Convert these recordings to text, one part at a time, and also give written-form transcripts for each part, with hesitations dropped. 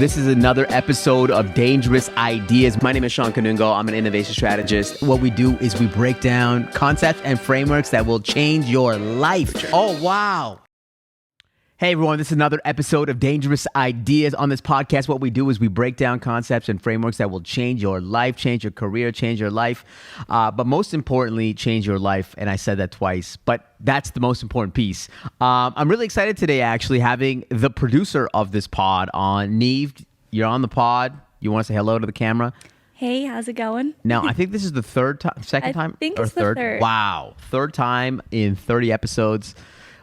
This is another episode of Dangerous Ideas. My name is Shawn. I'm an innovation strategist. What we do is we break down concepts and frameworks that will change your life. Oh, wow. Hey, everyone. This is another episode of Dangerous Ideas. On this podcast, what we do is we break down concepts and frameworks that will change your life, change your career, change your life, but most importantly, change your life. And I said that twice, but that's the most important piece. I'm really excited today, actually, having the producer of this pod on. Neve, you're on the pod. You want to say hello to the camera? Hey, how's it going? Now, I think this is the second time? I think it's the third. Wow. Third time in 30 episodes.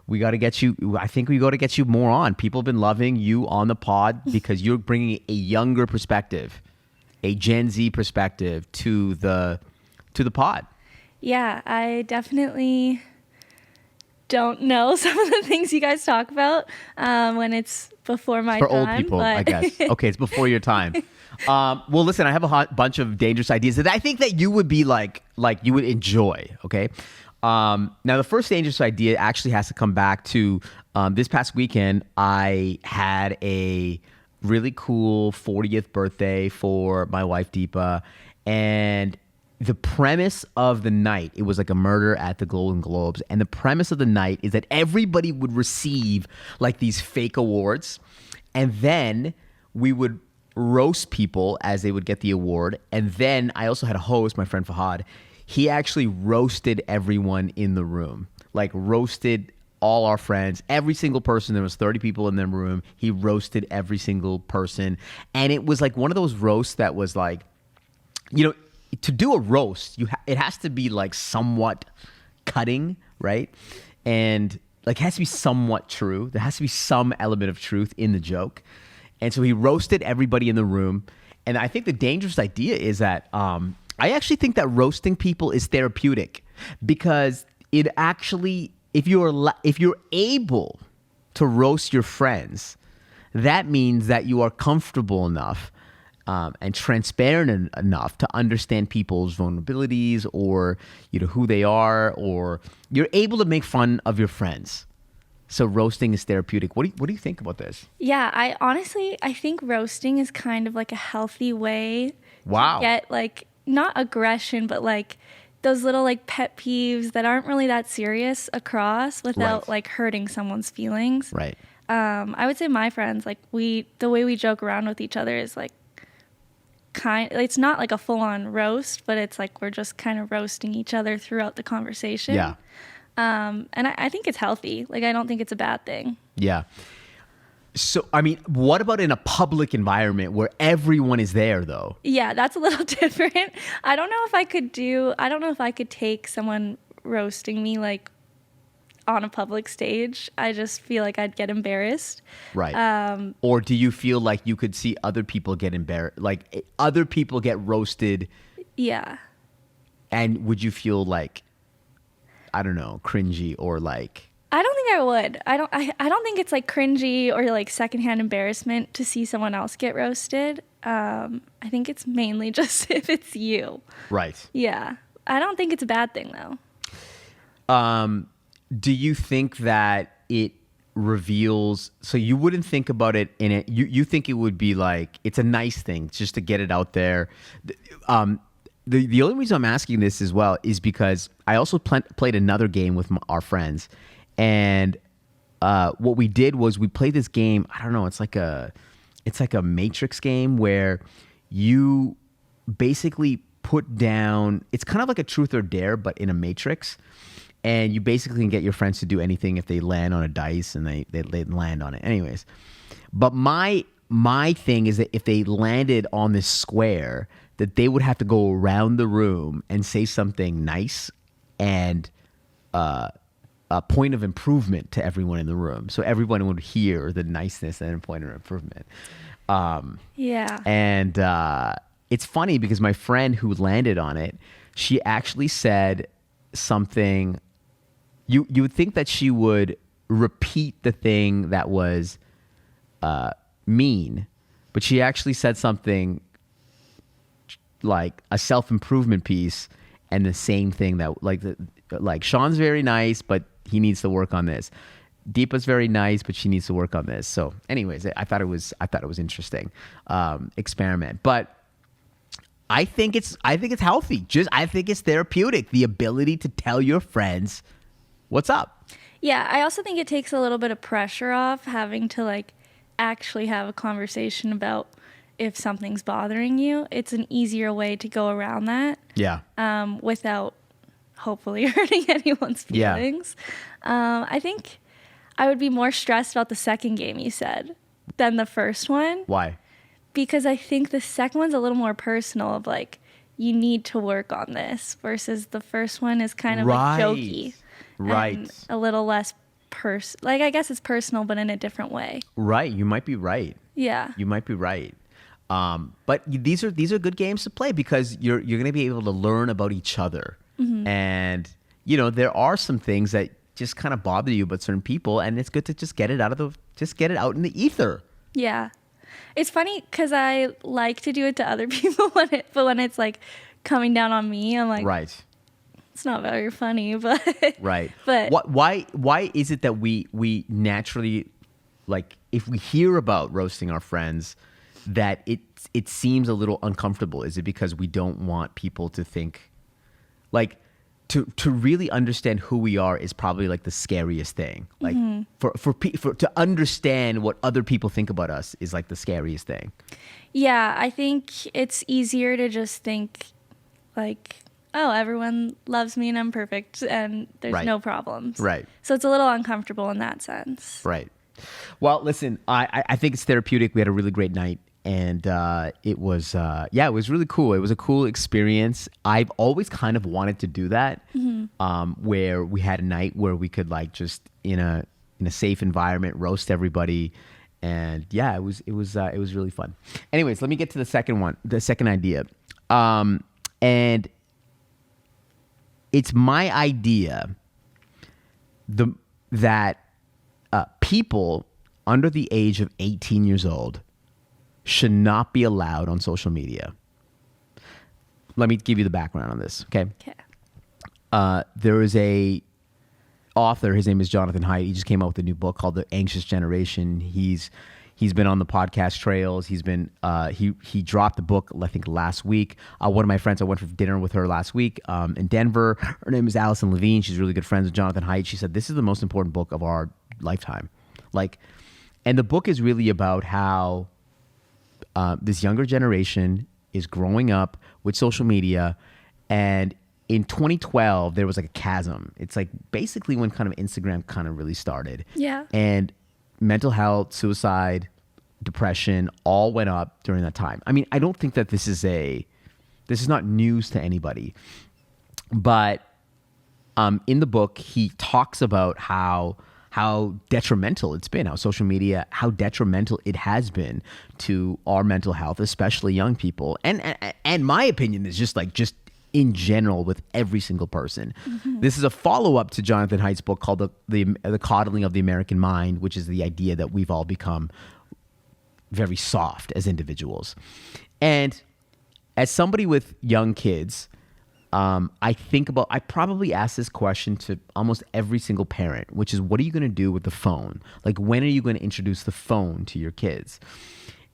We got to get you, I think we got to get you more on. People have been loving you on the pod because you're bringing a younger perspective, a Gen Z perspective to the pod. Yeah, I definitely don't know some of the things you guys talk about when it's before my time. For old people, I guess. Okay, it's before your time. Well, listen, I have a bunch of dangerous ideas that I think that you would be like you would enjoy, okay? Now, the first dangerous idea actually has to come back to this past weekend. I had a really cool 40th birthday for my wife, Deepa. And the premise of the night, it was like a murder at the Golden Globes. And the premise of the night is that everybody would receive like these fake awards. And then we would roast people as they would get the award. And then I also had a host, my friend Fahad. He actually roasted everyone in the room, like roasted all our friends, every single person. There was 30 people in the room. He roasted every single person. And it was like one of those roasts that was like, you know, to do a roast, it has to be like somewhat cutting, right? And like it has to be somewhat true. There has to be some element of truth in the joke. And so he roasted everybody in the room. And I think the dangerous idea is that, I actually think that roasting people is therapeutic because it actually, if you're able to roast your friends, that means that you are comfortable enough and transparent enough to understand people's vulnerabilities or who they are, or you're able to make fun of your friends. So roasting is therapeutic. What do you think about this? Yeah, I think roasting is kind of like a healthy way to get like, not aggression, but like those little like pet peeves that aren't really that serious across without like hurting someone's feelings. Right. I would say my friends, like the way we joke around with each other is like it's not like a full on roast, but it's like we're just kind of roasting each other throughout the conversation. Yeah. And I think it's healthy. Like, I don't think it's a bad thing. Yeah. So, I mean, what about in a public environment where everyone is there, though? Yeah, that's a little different. I don't know if I could take someone roasting me, like, on a public stage. I just feel like I'd get embarrassed. Right. Or do you feel like you could see other people get embarrassed, like other people get roasted? Yeah. And would you feel like, I don't know, cringy or like... I don't think I would. I don't think it's like cringy or like secondhand embarrassment to see someone else get roasted. I think it's mainly just if it's you. Right. Yeah. I don't think it's a bad thing though. Do you think that it reveals, so you wouldn't think about it in it, you think it would be like, it's a nice thing just to get it out there. The only reason I'm asking this as well is because I also played another game with our friends. And what we did was we played this game. I don't know. It's like a Matrix game where you basically put down. It's kind of like a truth or dare, but in a Matrix. And you basically can get your friends to do anything if they land on a dice and they land on it. Anyways, but my thing is that if they landed on this square, that they would have to go around the room and say something nice and a point of improvement to everyone in the room. So everyone would hear the niceness and point of improvement. Yeah. And it's funny because my friend who landed on it, she actually said something. You would think that she would repeat the thing that was mean, but she actually said something like a self-improvement piece and the same thing that like Shawn's very nice, but he needs to work on this. Deepa's very nice, but she needs to work on this. So anyways, I thought it was interesting experiment. But I think it's healthy. I think it's therapeutic. The ability to tell your friends what's up. Yeah, I also think it takes a little bit of pressure off having to like actually have a conversation about if something's bothering you. It's an easier way to go around that. Yeah. Without hopefully hurting anyone's feelings. Yeah. I think I would be more stressed about the second game you said than the first one. Why? Because I think the second one's a little more personal of like, you need to work on this versus the first one is kind of like jokey. Right. And a little less like I guess it's personal, but in a different way. Right. You might be right. Yeah. You might be right. But these are good games to play because you're going to be able to learn about each other. Mm-hmm. And, there are some things that just kind of bother you about certain people, and it's good to just get it out in the ether. Yeah. It's funny because I like to do it to other people but when it's like coming down on me, I'm like, right. It's not very funny, but right. But why is it that we naturally, like, if we hear about roasting our friends, that it seems a little uncomfortable? Is it because we don't want people to think, like, to really understand who we are is probably like the scariest thing. Like for to understand what other people think about us is like the scariest thing. Yeah, I think it's easier to just think like, oh, everyone loves me and I'm perfect and there's no problems. Right. So it's a little uncomfortable in that sense. Right. Well, listen, I think it's therapeutic. We had a really great night. And it was really cool. It was a cool experience. I've always kind of wanted to do that, where we had a night where we could like just in a safe environment roast everybody, and it was really fun. Anyways, let me get to the second idea, and it's my idea that people under the age of 18 years old should not be allowed on social media. Let me give you the background on this, okay? Okay. There is a author, his name is Jonathan Haidt. He just came out with a new book called The Anxious Generation. He's been on the podcast trails. He's been he dropped the book, I think, last week. One of my friends, I went for dinner with her last week in Denver. Her name is Allison Levine. She's really good friends with Jonathan Haidt. She said, this is the most important book of our lifetime. And the book is really about how this younger generation is growing up with social media, and in 2012 there was like a chasm. It's like basically when kind of Instagram kind of really started. Yeah. And mental health, suicide, depression all went up during that time. I mean, I don't think that this is not news to anybody, but in the book he talks about how detrimental it's been, how social media, how detrimental it has been to our mental health, especially young people. And my opinion is just in general with every single person. Mm-hmm. This is a follow-up to Jonathan Haidt's book called the Coddling of the American Mind, which is the idea that we've all become very soft as individuals. And as somebody with young kids, I probably ask this question to almost every single parent, which is, what are you going to do with the phone? Like, when are you going to introduce the phone to your kids?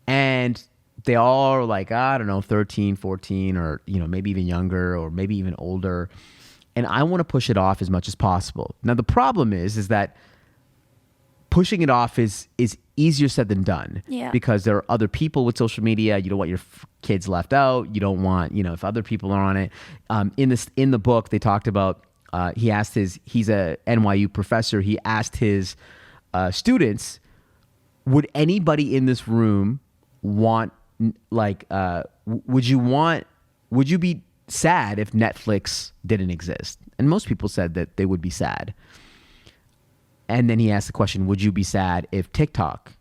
And they all are like, I don't know, 13, 14, or, maybe even younger, or maybe even older. And I want to push it off as much as possible. Now, the problem is that pushing it off is easier said than done. Yeah. Because there are other people with social media. You don't want your kids left out. You don't want, if other people are on it. In the book, they talked about, he's a NYU professor. He asked his students, would anybody in this room want, would you be sad if Netflix didn't exist? And most people said that they would be sad. And then he asked the question, would you be sad if TikTok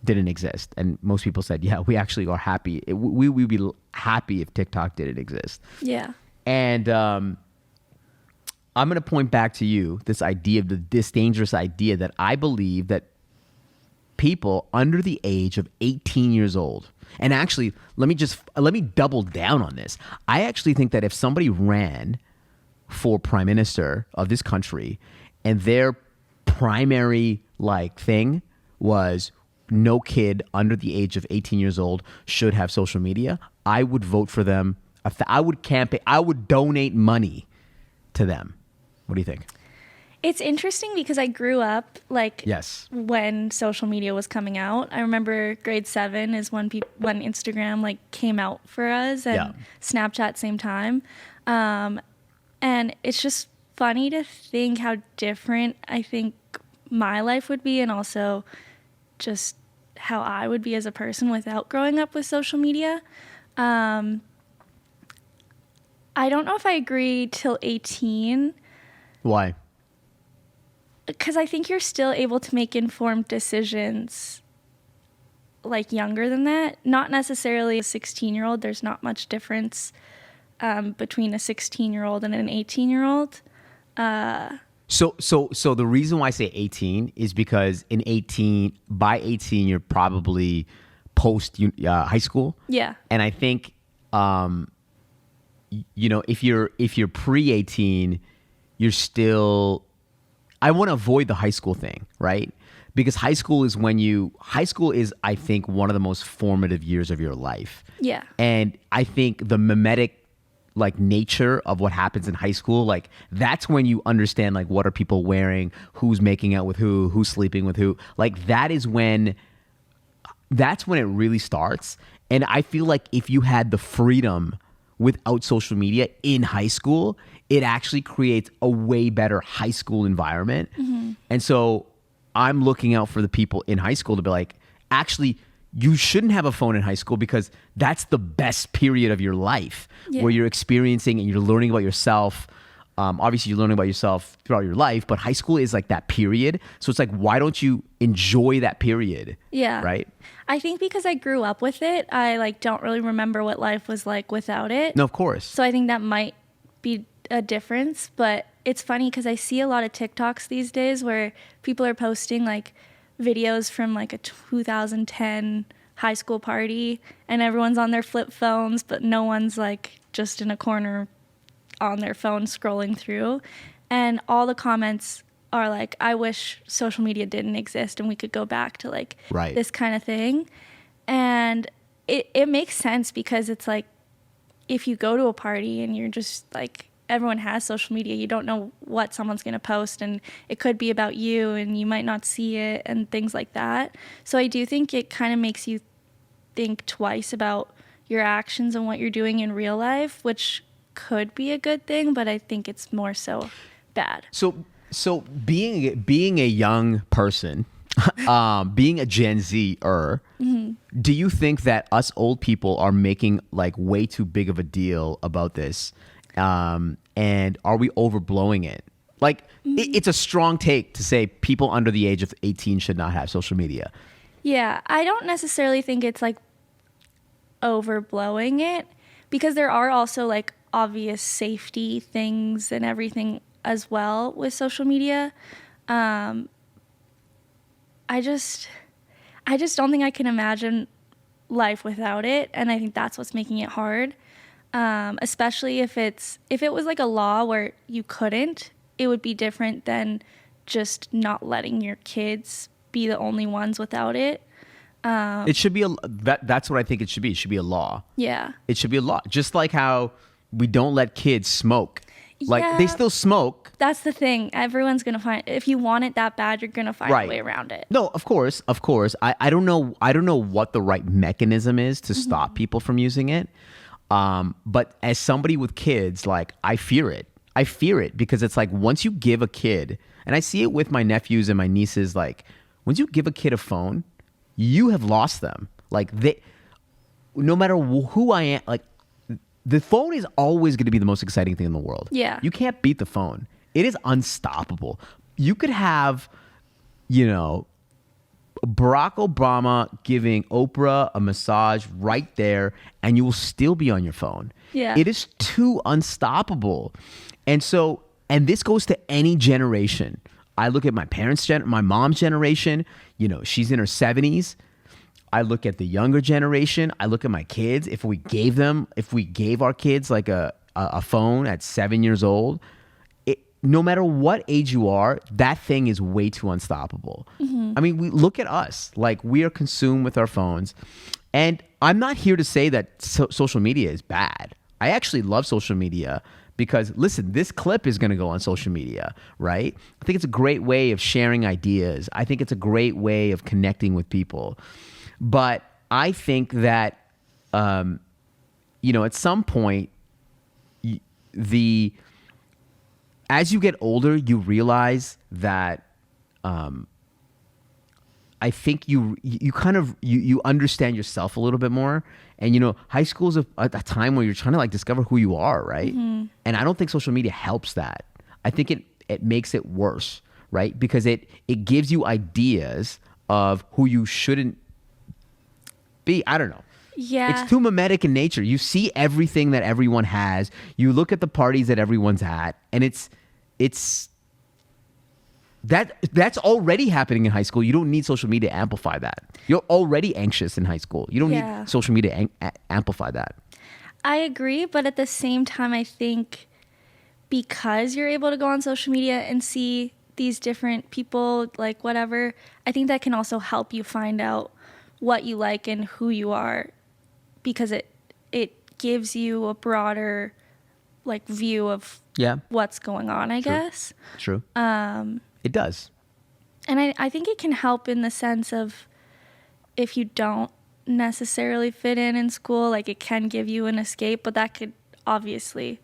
didn't exist? And most people said, yeah, we actually are happy. We would be happy if TikTok didn't exist. Yeah. And I'm going to point back to you, this dangerous idea that I believe that people under the age of 18 years old, and actually, let me double down on this. I actually think that if somebody ran for prime minister of this country and their primary like thing was no kid under the age of 18 years old should have social media, I would vote for them. I would campaign. I would donate money to them. What do you think? It's interesting because I grew up like Yes. when social media was coming out. I remember grade 7 is when when Instagram like came out for us, and Snapchat same time. And it's just funny to think how different I think my life would be, and also just how I would be as a person without growing up with social media. I don't know if I agree till 18. Why? Because I think you're still able to make informed decisions like younger than that. Not necessarily a 16-year-old. There's not much difference between a 16-year-old and an 18-year-old. So the reason why I say 18 is because by 18 you're probably post high school. Yeah. And I think if you're pre-18, you're still, I want to avoid the high school thing, right? Because high school is I think one of the most formative years of your life. Yeah. And I think the mimetic like nature of what happens in high school, like that's when you understand like what are people wearing, who's making out with who's sleeping with who. Like that's when it really starts. And I feel like if you had the freedom without social media in high school, it actually creates a way better high school environment. Mm-hmm. And so I'm looking out for the people in high school to be like, actually, you shouldn't have a phone in high school because that's the best period of your life where you're experiencing and you're learning about yourself. Obviously, you're learning about yourself throughout your life, but high school is like that period. So it's like, why don't you enjoy that period? Yeah. Right? I think because I grew up with it, I like don't really remember what life was like without it. No, of course. So I think that might be a difference. But it's funny because I see a lot of TikToks these days where people are posting like videos from like a 2010 high school party and everyone's on their flip phones, but no one's like just in a corner on their phone scrolling through. And all the comments are like, I wish social media didn't exist and we could go back to like this kind of thing. And it makes sense because it's like, if you go to a party and you're just like, everyone has social media, you don't know what someone's going to post, and it could be about you and you might not see it and things like that. So I do think it kind of makes you think twice about your actions and what you're doing in real life, which could be a good thing, but I think it's more so bad. So being a young person, being a Gen Z-er, do you think that us old people are making like way too big of a deal about this? And are we overblowing it? Like, it's a strong take to say people under the age of 18 should not have social media. Yeah, I don't necessarily think it's like overblowing it, because there are also like obvious safety things and everything as well with social media. I just don't think I can imagine life without it, and I think that's what's making it hard. Especially if it was like a law where you couldn't, it would be different than just not letting your kids be the only ones without it. It should be that's what I think it should be. It should be a law. Yeah. It should be a law. Just like how we don't let kids smoke. Like they still smoke. That's the thing. Everyone's going to find, if you want it that bad, you're going to find a way around it. No, of course. I don't know what the right mechanism is to stop people from using it. But as somebody with kids, like I fear it because it's like once you give a kid, and I see it with my nephews and my nieces, like once you give a kid a phone, you have lost them. Like no matter who I am, like the phone is always going to be the most exciting thing in the world. Yeah. You can't beat the phone. It is unstoppable. You could have, Barack Obama giving Oprah a massage right there, and you will still be on your phone. Yeah. It is too unstoppable. And this goes to any generation. I look at my my mom's generation, she's in her 70s. I look at the younger generation. I look at my kids. If we gave our kids like a phone at 7 years old, no matter what age you are, that thing is way too unstoppable. I mean, we look at us, like we are consumed with our phones. And I'm not here to say that social media is bad. I actually love social media because, listen, this clip is going to go on social media, right? I think it's a great way of sharing ideas. I think it's a great way of connecting with people. But I think that, at some point, as you get older, you realize that I think you understand yourself a little bit more. And, high school is a time where you're trying to like discover who you are, right? And I don't think social media helps that. I think it makes it worse, right? Because it gives you ideas of who you shouldn't be. I don't know. Yeah. It's too mimetic in nature. You see everything that everyone has. You look at the parties that everyone's at, and that's already happening in high school. You don't need social media to amplify that. You're already anxious in high school. You don't need social media to amplify that. I agree, but at the same time, I think because you're able to go on social media and see these different people, like whatever, I think that can also help you find out what you like and who you are, because it gives you a broader like view of what's going on, I guess. True. It does. And I think it can help in the sense of if you don't necessarily fit in school, like it can give you an escape, but that could obviously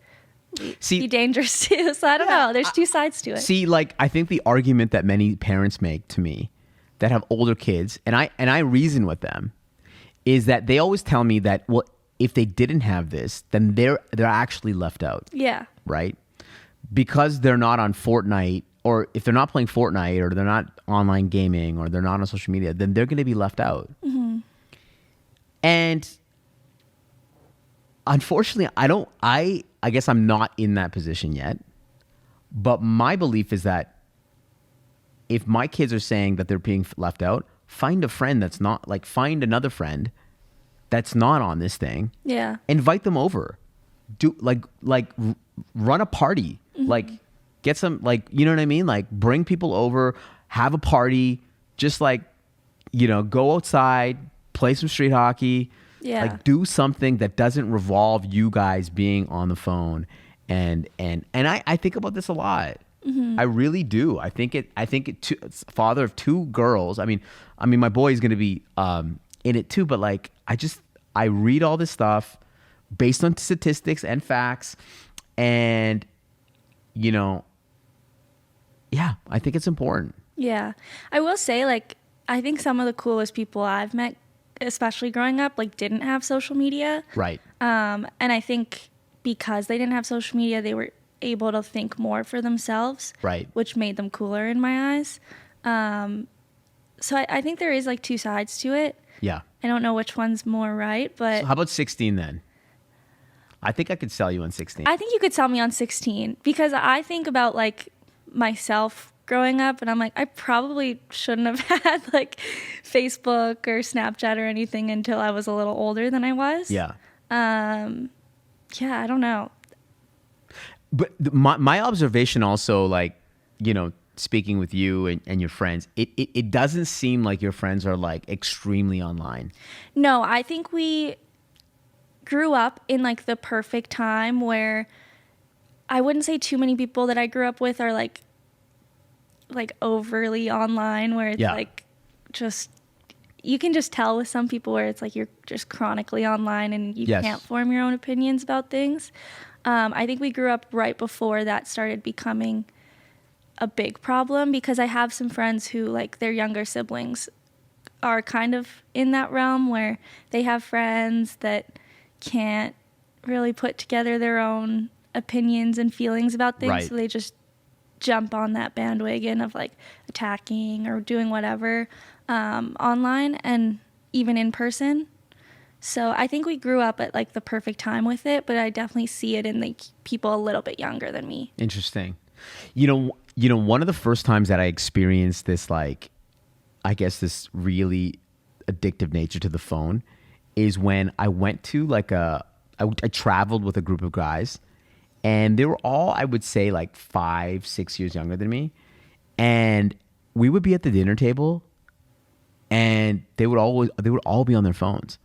be dangerous too. So I don't know. There's two sides to it. See, like I think the argument that many parents make to me that have older kids, and I reason with them, is that they always tell me that, well, if they didn't have this, then they're actually left out. Yeah. Right? Because they're not on Fortnite, or if they're not playing Fortnite, or they're not online gaming, or they're not on social media, then they're going to be left out. Mm-hmm. And unfortunately, I guess I'm not in that position yet. But my belief is that if my kids are saying that they're being left out, find a friend that's not, like, find another friend that's not on this thing. Yeah. Invite them over. Do like run a party. Mm-hmm. Like get some, like, you know what I mean? Like bring people over, have a party, just like, go outside, play some street hockey. Yeah. Like do something that doesn't revolve you guys being on the phone. And I think about this a lot. Mm-hmm. I really do. I think father of two girls. I mean, my boy is going to be in it too, but like, I read all this stuff based on statistics and facts, and I think it's important. Yeah. I will say, like, I think some of the coolest people I've met, especially growing up, like, didn't have social media. Right. And I think because they didn't have social media, they were able to think more for themselves. Right. Which made them cooler in my eyes. So I think there is, like, two sides to it. Yeah. I don't know which one's more right, but... So how about 16 then? I think I could sell you on 16. I think you could sell me on 16 because I think about, like, myself growing up, and I'm like, I probably shouldn't have had, like, Facebook or Snapchat or anything until I was a little older than I was. Yeah. Yeah, I don't know. But my observation also, like, speaking with you and your friends, it doesn't seem like your friends are, like, extremely online. No, I think we grew up in, like, the perfect time where I wouldn't say too many people that I grew up with are, like overly online, where it's like just, you can just tell with some people where it's like you're just chronically online and you can't form your own opinions about things. I think we grew up right before that started becoming a big problem, because I have some friends who, like, their younger siblings are kind of in that realm where they have friends that can't really put together their own opinions and feelings about things. Right. So they just jump on that bandwagon of, like, attacking or doing whatever online and even in person. So I think we grew up at, like, the perfect time with it, but I definitely see it in, like, people a little bit younger than me. Interesting. One of the first times that I experienced this, like, I guess this really addictive nature to the phone is when I went to, like, I traveled with a group of guys, And they were all, I would say, like 5, 6 years younger than me. And we would be at the dinner table and they would all be on their phones.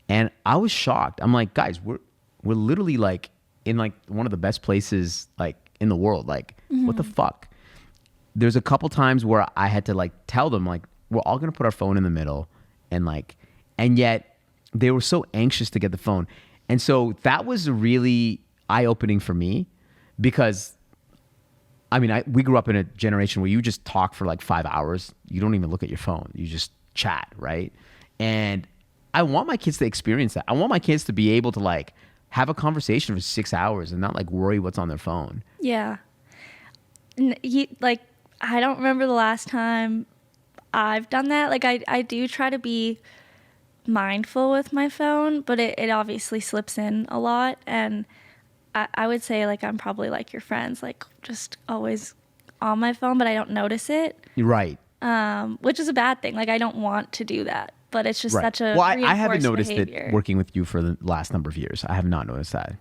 And I was shocked. I'm like, guys, we're literally like in like one of the best places like in the world. Like, what the fuck? There's a couple times where I had to like tell them like, we're all gonna put our phone in the middle, and yet they were so anxious to get the phone. And so that was really eye-opening for me, because I mean, we grew up in a generation where you just talk for like 5 hours. You don't even look at your phone. You just chat, right? And I want my kids to experience that. I want my kids to be able to like have a conversation for 6 hours and not like worry what's on their phone. Yeah. Like, I don't remember the last time I've done that. Like, I do try to be mindful with my phone, but it obviously slips in a lot. And I would say, like, I'm probably like your friends, like, just always on my phone, but I don't notice it. You're right. Which is a bad thing. Like, I don't want to do that, but it's just Right. such a Well, I haven't noticed behavior. it working with you for the last number of years. I have not noticed that.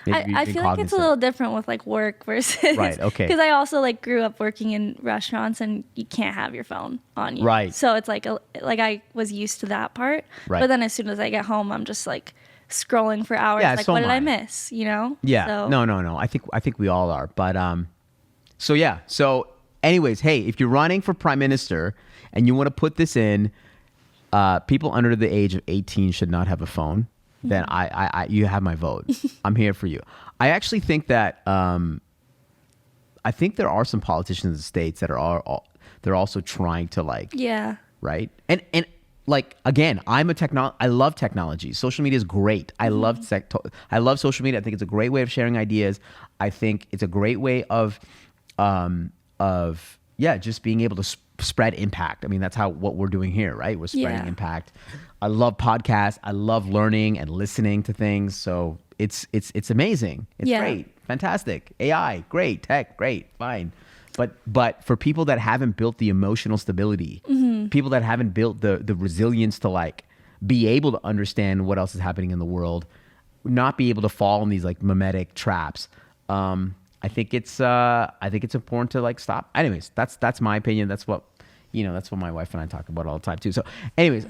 Maybe I you've been feel like it's a cognizant. little different with like work versus Right, okay. Because I also like grew up working in restaurants and you can't have your phone on you. Right. So it's like I was used to that part. Right. But then as soon as I get home, I'm just like scrolling for hours. Yeah, like, so what am did I I. miss? You know? Yeah. So, No. I think we all are. But so yeah. So anyways, hey, if you're running for prime minister and you want to put this in, people under the age of 18 should not have a phone. Then I you have my vote. I'm here for you. I actually think that I think there are some politicians in the States that they're also trying to like, yeah. right? And like, again, I love technology. Social media is great. I love social media. I think it's a great way of sharing ideas. I think it's a great way of just being able to spread impact. I mean, that's what we're doing here, right? We're spreading impact. I love podcasts. I love learning and listening to things. So it's amazing. It's great. Fantastic. AI, great. Tech, great. Fine. But for people that haven't built the emotional stability, people that haven't built the resilience to like be able to understand what else is happening in the world, not be able to fall in these like mimetic traps, I think it's important to like stop. Anyways, that's my opinion. That's what my wife and I talk about all the time too. So anyways,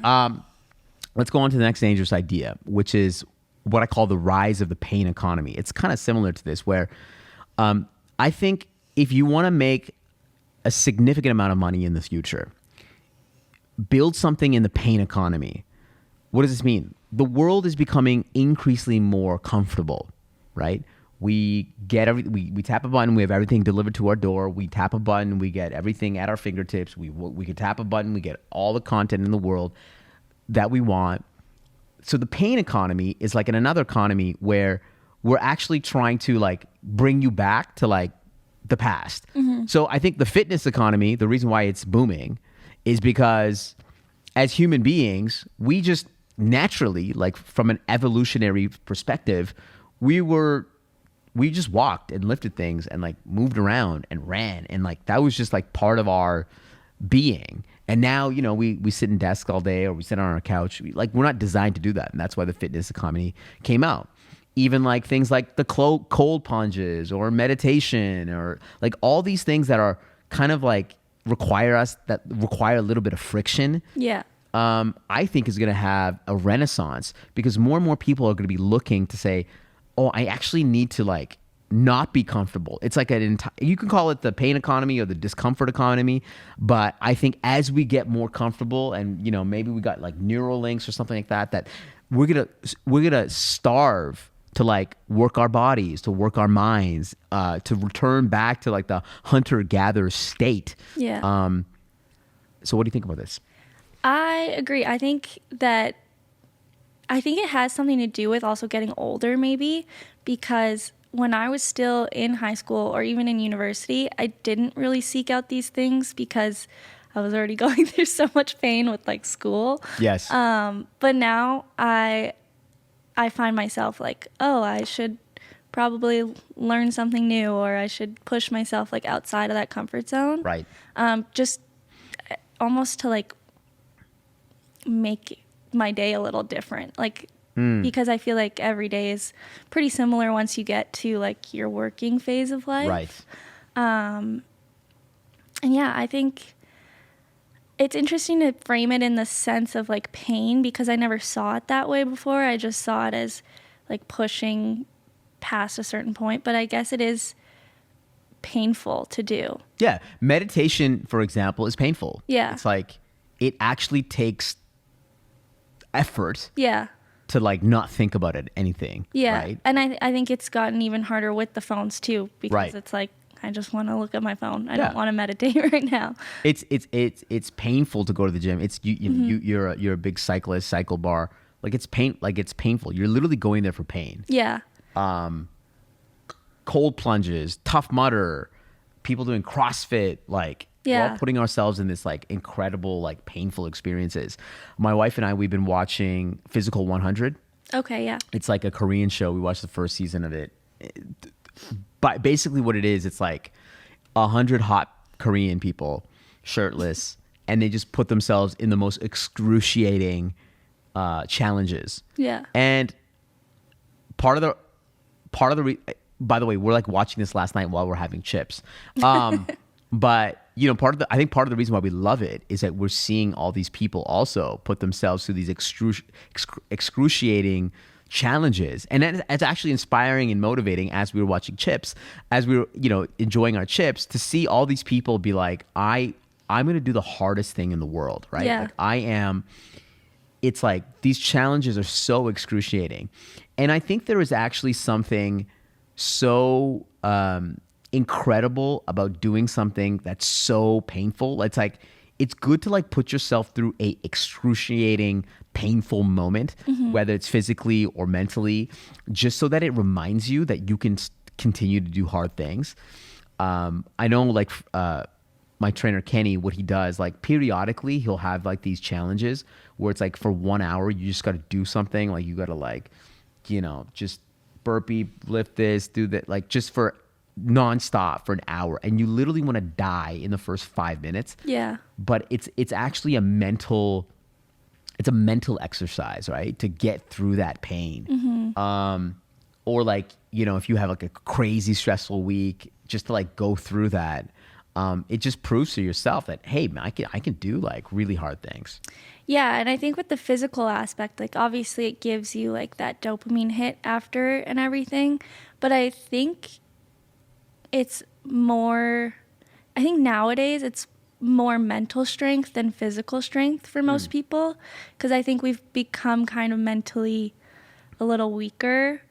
let's go on to the next dangerous idea, which is what I call the rise of the pain economy. It's kind of similar to this, where I think if you want to make a significant amount of money in the future, build something in the pain economy. What does this mean? The world is becoming increasingly more comfortable, right? We get we tap a button, we have everything delivered to our door. We tap a button, we get everything at our fingertips. We can tap a button, we get all the content in the world that we want. So the pain economy is like in another economy where we're actually trying to like bring you back to like the past. So I think the fitness economy, the reason why it's booming is because as human beings, we just naturally, like from an evolutionary perspective, we just walked and lifted things and like moved around and ran. And like, that was just like part of our being. And now, we sit in desks all day or we sit on our couch. We're not designed to do that. And that's why the fitness economy came out. Even like things like the cold plunges or meditation or like all these things that are kind of like require a little bit of friction. Yeah. I think is going to have a renaissance because more and more people are going to be looking to say, oh, I actually need to like not be comfortable. It's like you can call it the pain economy or the discomfort economy, but I think as we get more comfortable and maybe we got like neural links or something like that we're gonna starve to like work our bodies, to work our minds, to return back to like the hunter-gatherer state. Yeah. So what do you think about this? I agree. I think it has something to do with also getting older, maybe, because when I was still in high school or even in university, I didn't really seek out these things because I was already going through so much pain with like school. Yes. But now I find myself like, oh, I should probably learn something new, or I should push myself like outside of that comfort zone. Right. Just almost to like make my day a little different. Like because I feel like every day is pretty similar once you get to like your working phase of life. Right. And yeah, I think it's interesting to frame it in the sense of like pain, because I never saw it that way before. I just saw it as like pushing past a certain point, but I guess it is painful to do. Yeah. Meditation, for example, is painful. Yeah. It's like it actually takes effort Yeah. to like not think about anything. Yeah. Right. And I think it's gotten even harder with the phones too, because Right. it's like, I just want to look at my phone. I Yeah. don't want to meditate right now. It's painful to go to the gym. It's you're a big cyclist, cycle bar. Like it's painful. You're literally going there for pain. Yeah. Cold plunges, Tough Mudder, people doing CrossFit, like we're Yeah. all putting ourselves in this like incredible, like painful experiences. My wife and I, we've been watching Physical 100. Okay. Yeah. It's like a Korean show. We watched the first season of it. But basically what it is, it's like 100 hot Korean people, shirtless, and they just put themselves in the most excruciating challenges. Yeah. And part of the by the way, we're like watching this last night while we're having chips. But you know, I think part of the reason why we love it is that we're seeing all these people also put themselves through these excruciating challenges, and it's actually inspiring and motivating as we were watching chips, as we were, you know, enjoying our chips, to see all these people be like, I'm going to do the hardest thing in the world, right? Yeah. Like I am. It's like these challenges are so excruciating, and I think there is actually something so incredible about doing something that's so painful. It's like it's good to like put yourself through a excruciating, painful moment, whether it's physically or mentally, just so that it reminds you that you can continue to do hard things. I know like my trainer Kenny, what he does, like periodically he'll have like these challenges where it's like for 1 hour you just got to do something, like you got to like, you know, just burpee, lift this, do that, like just for nonstop for an hour, and you literally want to die in the first 5 minutes. Yeah. But it's actually a mental exercise, right? To get through that pain. Or like, you know, if you have like a crazy stressful week, just to like go through that. It just proves to yourself that, hey, man, I can do like really hard things. Yeah, and I think with the physical aspect, like obviously it gives you like that dopamine hit after and everything, but I think nowadays it's more mental strength than physical strength for most people, because I think we've become kind of mentally a little weaker,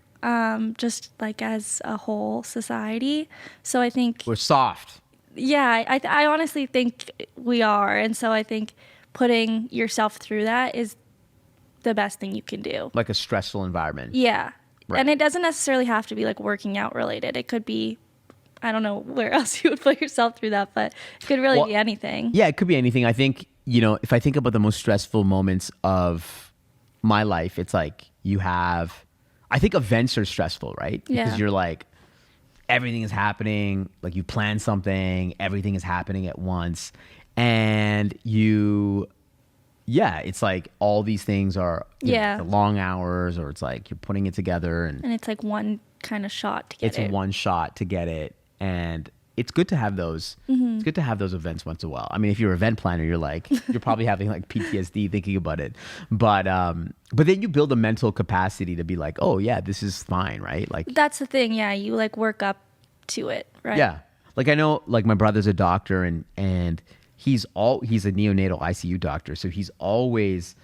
just like as a whole society. So I think We're soft. yeah, I honestly think we are. And so I think putting yourself through that is the best thing you can do. Like a stressful environment. Yeah. Right. And it doesn't necessarily have to be like working out related. It could be, I don't know where else you would put yourself through that, but it could really be anything. Yeah, it could be anything. I think, you know, if I think about the most stressful moments of my life, it's like I think events are stressful, right? Yeah. Because you're like, everything is happening, like you plan something, everything is happening at once. And it's like all these things are you know, the long hours, or it's like you're putting it together, and it's like one kind of shot to get it. It's one shot to get it. And it's good to have those. It's good to have those events once in a while. I mean, if you're an event planner, you're probably having like PTSD thinking about it. But then you build a mental capacity to be like, oh yeah, this is fine, right? Like that's the thing. Yeah, you like work up to it, right? Yeah, like I know, like my brother's a doctor, and he's a neonatal ICU doctor, so he's always,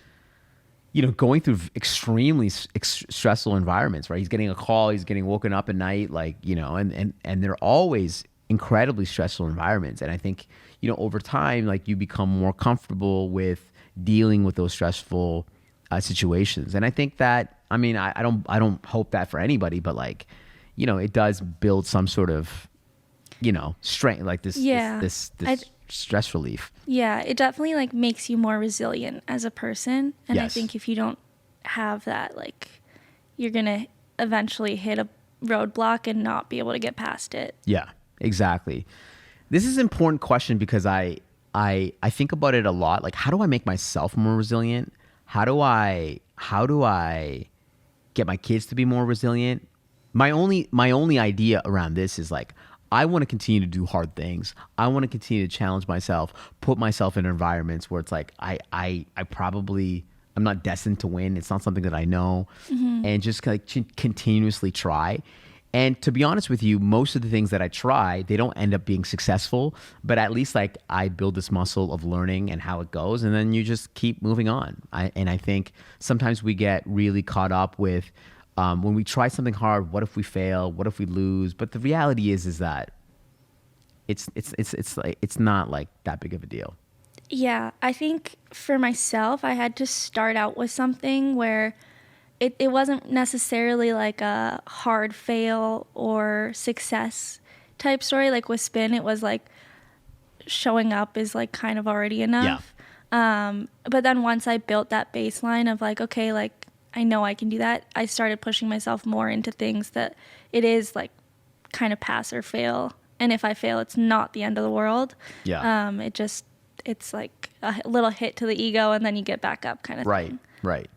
you know, going through extremely stressful environments, right? He's getting a call, he's getting woken up at night, like, you know, and they're always incredibly stressful environments. And I think, you know, over time, like you become more comfortable with dealing with those stressful situations. And I think that, I mean, I don't hope that for anybody, but like, you know, it does build some sort of, you know, strength, like this stress relief. Yeah, it definitely like makes you more resilient as a person. And Yes. I think if you don't have that, like you're going to eventually hit a roadblock and not be able to get past it. Yeah, exactly. This is an important question because I think about it a lot. Like, how do I make myself more resilient? How do I get my kids to be more resilient. My only idea around this is like, I want to continue to do hard things. I want to continue to challenge myself, put myself in environments where it's like I'm not destined to win. It's not something that I know, and just like continuously try. And to be honest with you, most of the things that I try, they don't end up being successful, but at least like I build this muscle of learning and how it goes, and then you just keep moving on. And I think sometimes we get really caught up with when we try something hard, what if we fail? What if we lose? But the reality is that it's not like that big of a deal. Yeah, I think for myself, I had to start out with something where it wasn't necessarily like a hard fail or success type story. Like with spin, it was like showing up is like kind of already enough. Yeah. But then once I built that baseline of like, okay, like I know I can do that, I started pushing myself more into things that it is like kind of pass or fail. And if I fail, it's not the end of the world. Yeah. It's like a little hit to the ego, and then you get back up kind of thing. Right.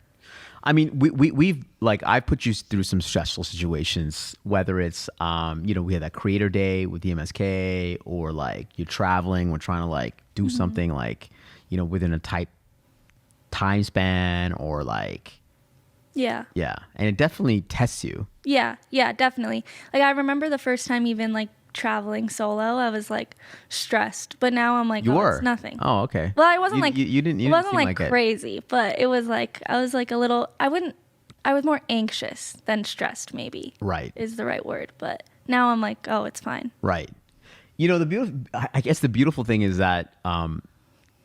I mean, we've like, I've put you through some stressful situations, whether it's, we had that creator day with the MSK, or like you're traveling, we're trying to like do something like, within a tight time span, or like. Yeah. Yeah. And it definitely tests you. Yeah, definitely. Like I remember the first time even like traveling solo, I was like stressed, but now I'm like, it's nothing. Oh, okay. Well, I wasn't you it wasn't seem like crazy, but it was like, I was like a little, I was more anxious than stressed, maybe. Right. Is the right word. But now I'm like, oh, it's fine. Right. I guess the beautiful thing is that,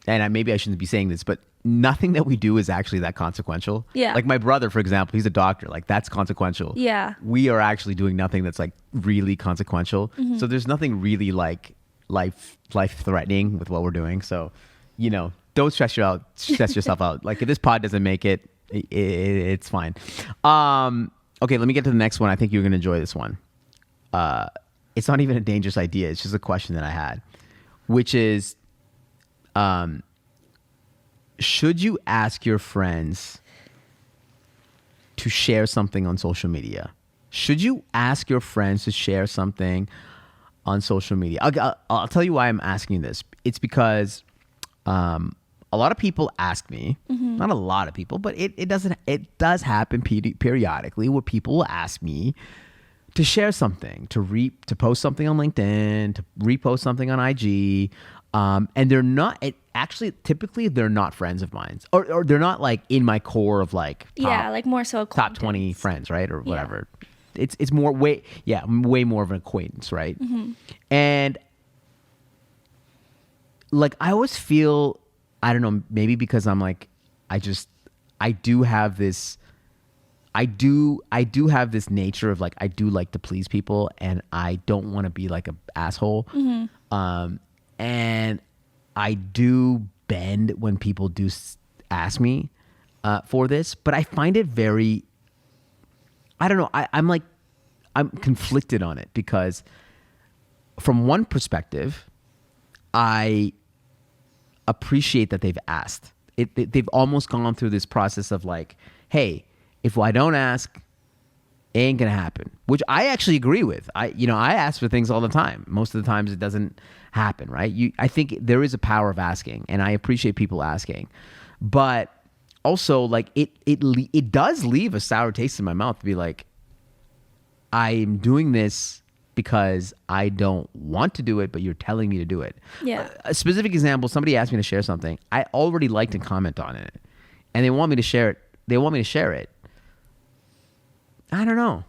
maybe I shouldn't be saying this, but nothing that we do is actually that consequential. Yeah. Like my brother, for example, he's a doctor. Like that's consequential. Yeah. We are actually doing nothing that's like really consequential. So there's nothing really like life threatening with what we're doing. So, don't stress yourself out. Like if this pod doesn't make it, it's fine. Okay, let me get to the next one. I think you're going to enjoy this one. It's not even a dangerous idea. It's just a question that I had, which is, should you ask your friends to share something on social media? Should you ask your friends to share something on social media? I'll tell you why I'm asking this. It's because a lot of people ask me, not a lot of people, but it does happen periodically where people will ask me to share something, to post something on LinkedIn, to repost something on IG. And they're not, typically they're not friends of mine, or they're not like in my core of like, like more so top 20 friends, right? Or whatever. Yeah. It's more way more of an acquaintance, right? And like, I always feel, I don't know, maybe because I'm like, I do have this nature of like, I do like to please people, and I don't want to be like a asshole. And I do bend when people do ask me for this, but I find it very, I don't know, I'm conflicted on it, because from one perspective, I appreciate that they've asked. They've almost gone through this process of like, hey, if I don't ask, it ain't gonna happen, which I actually agree with. I ask for things all the time. Most of the times it doesn't happen, right? I think there is a power of asking, and I appreciate people asking, but also like it does leave a sour taste in my mouth to be like, I'm doing this because I don't want to do it, but you're telling me to do it. Yeah. A specific example: somebody asked me to share something. I already liked and comment on it, and they want me to share it. I don't know.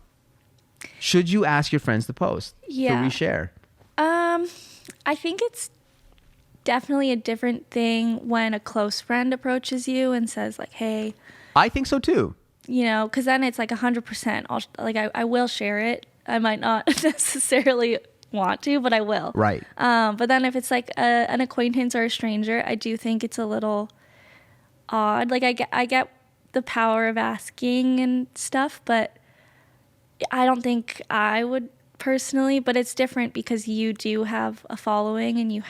Should you ask your friends to post, to reshare? I think it's definitely a different thing when a close friend approaches you and says like, hey. I think so too. Because then it's like 100%. I will share it. I might not necessarily want to, but I will. Right. But then if it's like an acquaintance or a stranger, I do think it's a little odd. Like I get the power of asking and stuff, but I don't think I would personally, but it's different because you do have a following, and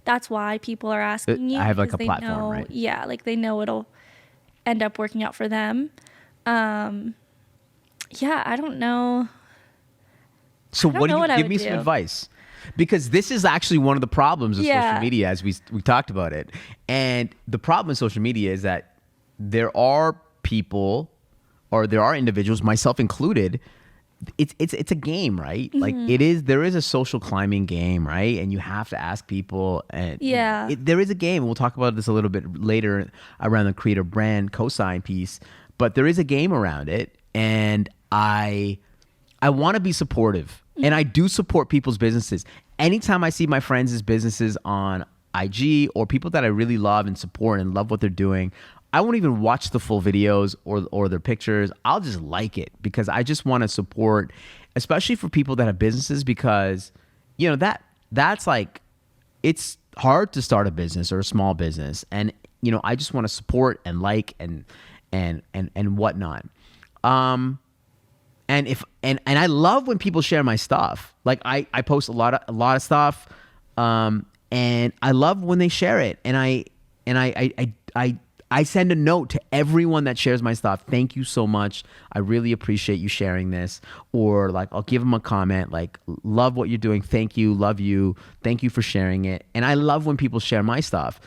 that's why people are asking you. I have like a platform, right? Yeah, like they know it'll end up working out for them. Yeah, I don't know. So I don't what do know you what I give would me some do. advice? Because this is actually one of the problems of social Yeah. media, as we talked about it. And the problem with social media is that there are people, or there are individuals, myself included. It's a game, right? Like there is a social climbing game, right? And you have to ask people, and Yeah. there is a game. We'll talk about this a little bit later around the creator brand cosign piece, but there is a game around it, and I want to be supportive, and I do support people's businesses. Anytime I see my friends' businesses on IG or people that I really love and support and love what they're doing, I won't even watch the full videos or their pictures. I'll just like it because I just want to support, especially for people that have businesses, because that's like, it's hard to start a business or a small business, and I just want to support and like and whatnot. And I love when people share my stuff. Like I post a lot of stuff, and I love when they share it. And I send a note to everyone that shares my stuff. Thank you so much. I really appreciate you sharing this. Or like I'll give them a comment like, love what you're doing. Thank you. Love you. Thank you for sharing it. And I love when people share my stuff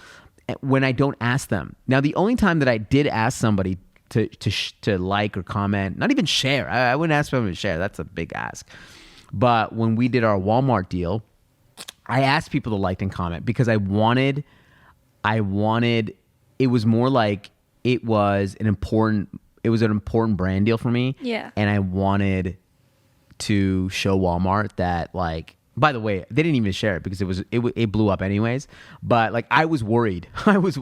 when I don't ask them. Now, the only time that I did ask somebody to like or comment, not even share. I wouldn't ask them to share. That's a big ask. But when we did our Walmart deal, I asked people to like and comment because I wanted, it was more like it was an important brand deal for me. Yeah. And I wanted to show Walmart that, like, by the way, they didn't even share it because it blew up anyways. But like I was worried. I was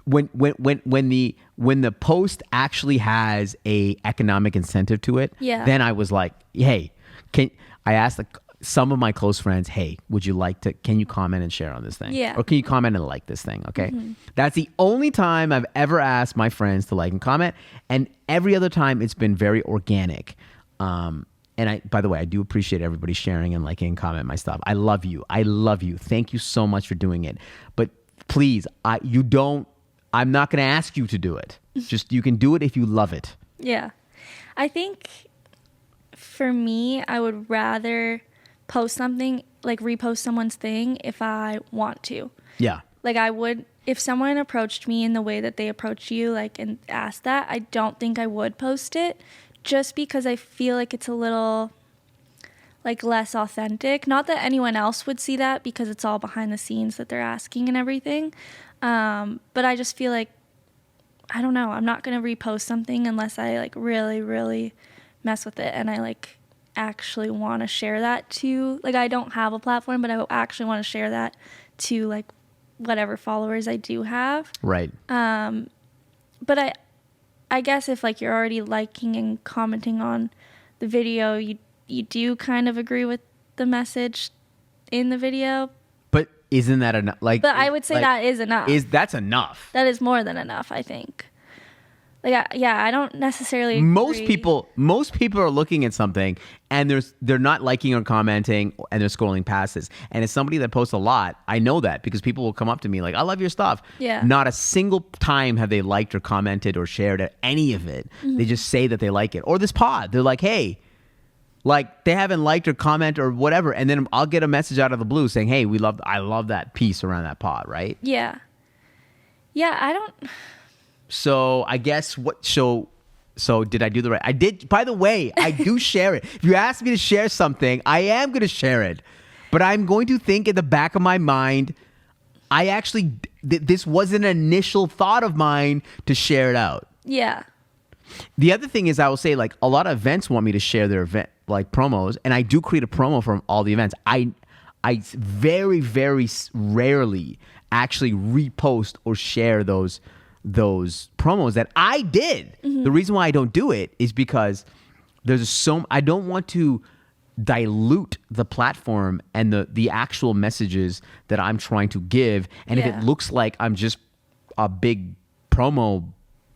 when the post actually has a economic incentive to it. Yeah. Then I was like, hey, I asked some of my close friends, hey, can you comment and share on this thing? Yeah. Or can you comment and like this thing? Okay. That's the only time I've ever asked my friends to like and comment. And every other time it's been very organic. And by the way, I do appreciate everybody sharing and liking and commenting my stuff. I love you. Thank you so much for doing it. But please, I'm not going to ask you to do it. Just, you can do it if you love it. Yeah. I think for me, I would rather post something, like repost someone's thing if I want to. Yeah. Like I would, if someone approached me in the way that they approached you, like, and asked that, I don't think I would post it just because I feel like it's a little like less authentic. Not that anyone else would see that because it's all behind the scenes that they're asking and everything. But I just feel like, I don't know, I'm not going to repost something unless I like really, really mess with it and I like actually want to share that to, like, I don't have a platform, but I actually want to share that to like whatever followers I do have. Right. But I guess if like you're already liking and commenting on the video, you do kind of agree with the message in the video. But isn't that enough? Like, but I would say that is enough. That's enough. That is more than enough, I think. Like, I don't necessarily agree. Most people are looking at something and they're not liking or commenting and they're scrolling past this. And as somebody that posts a lot, I know that because people will come up to me like, I love your stuff. Yeah. Not a single time have they liked or commented or shared any of it. Mm-hmm. They just say that they like it. Or this pod, they're like, hey, like they haven't liked or comment or whatever. And then I'll get a message out of the blue saying, hey, I love that piece around that pod, right? Yeah. Yeah, I don't... So I guess so did I do the right? I did. By the way, I do share it. If you ask me to share something, I am going to share it. But I'm going to think in the back of my mind, I actually, this was an initial thought of mine to share it out. Yeah. The other thing is I will say, like, a lot of events want me to share their event, like promos. And I do create a promo from all the events. I very, very rarely actually repost or share those promos that I did. Mm-hmm. The reason why I don't do it is because I don't want to dilute the platform and the actual messages that I'm trying to give. And if it looks like I'm just a big promo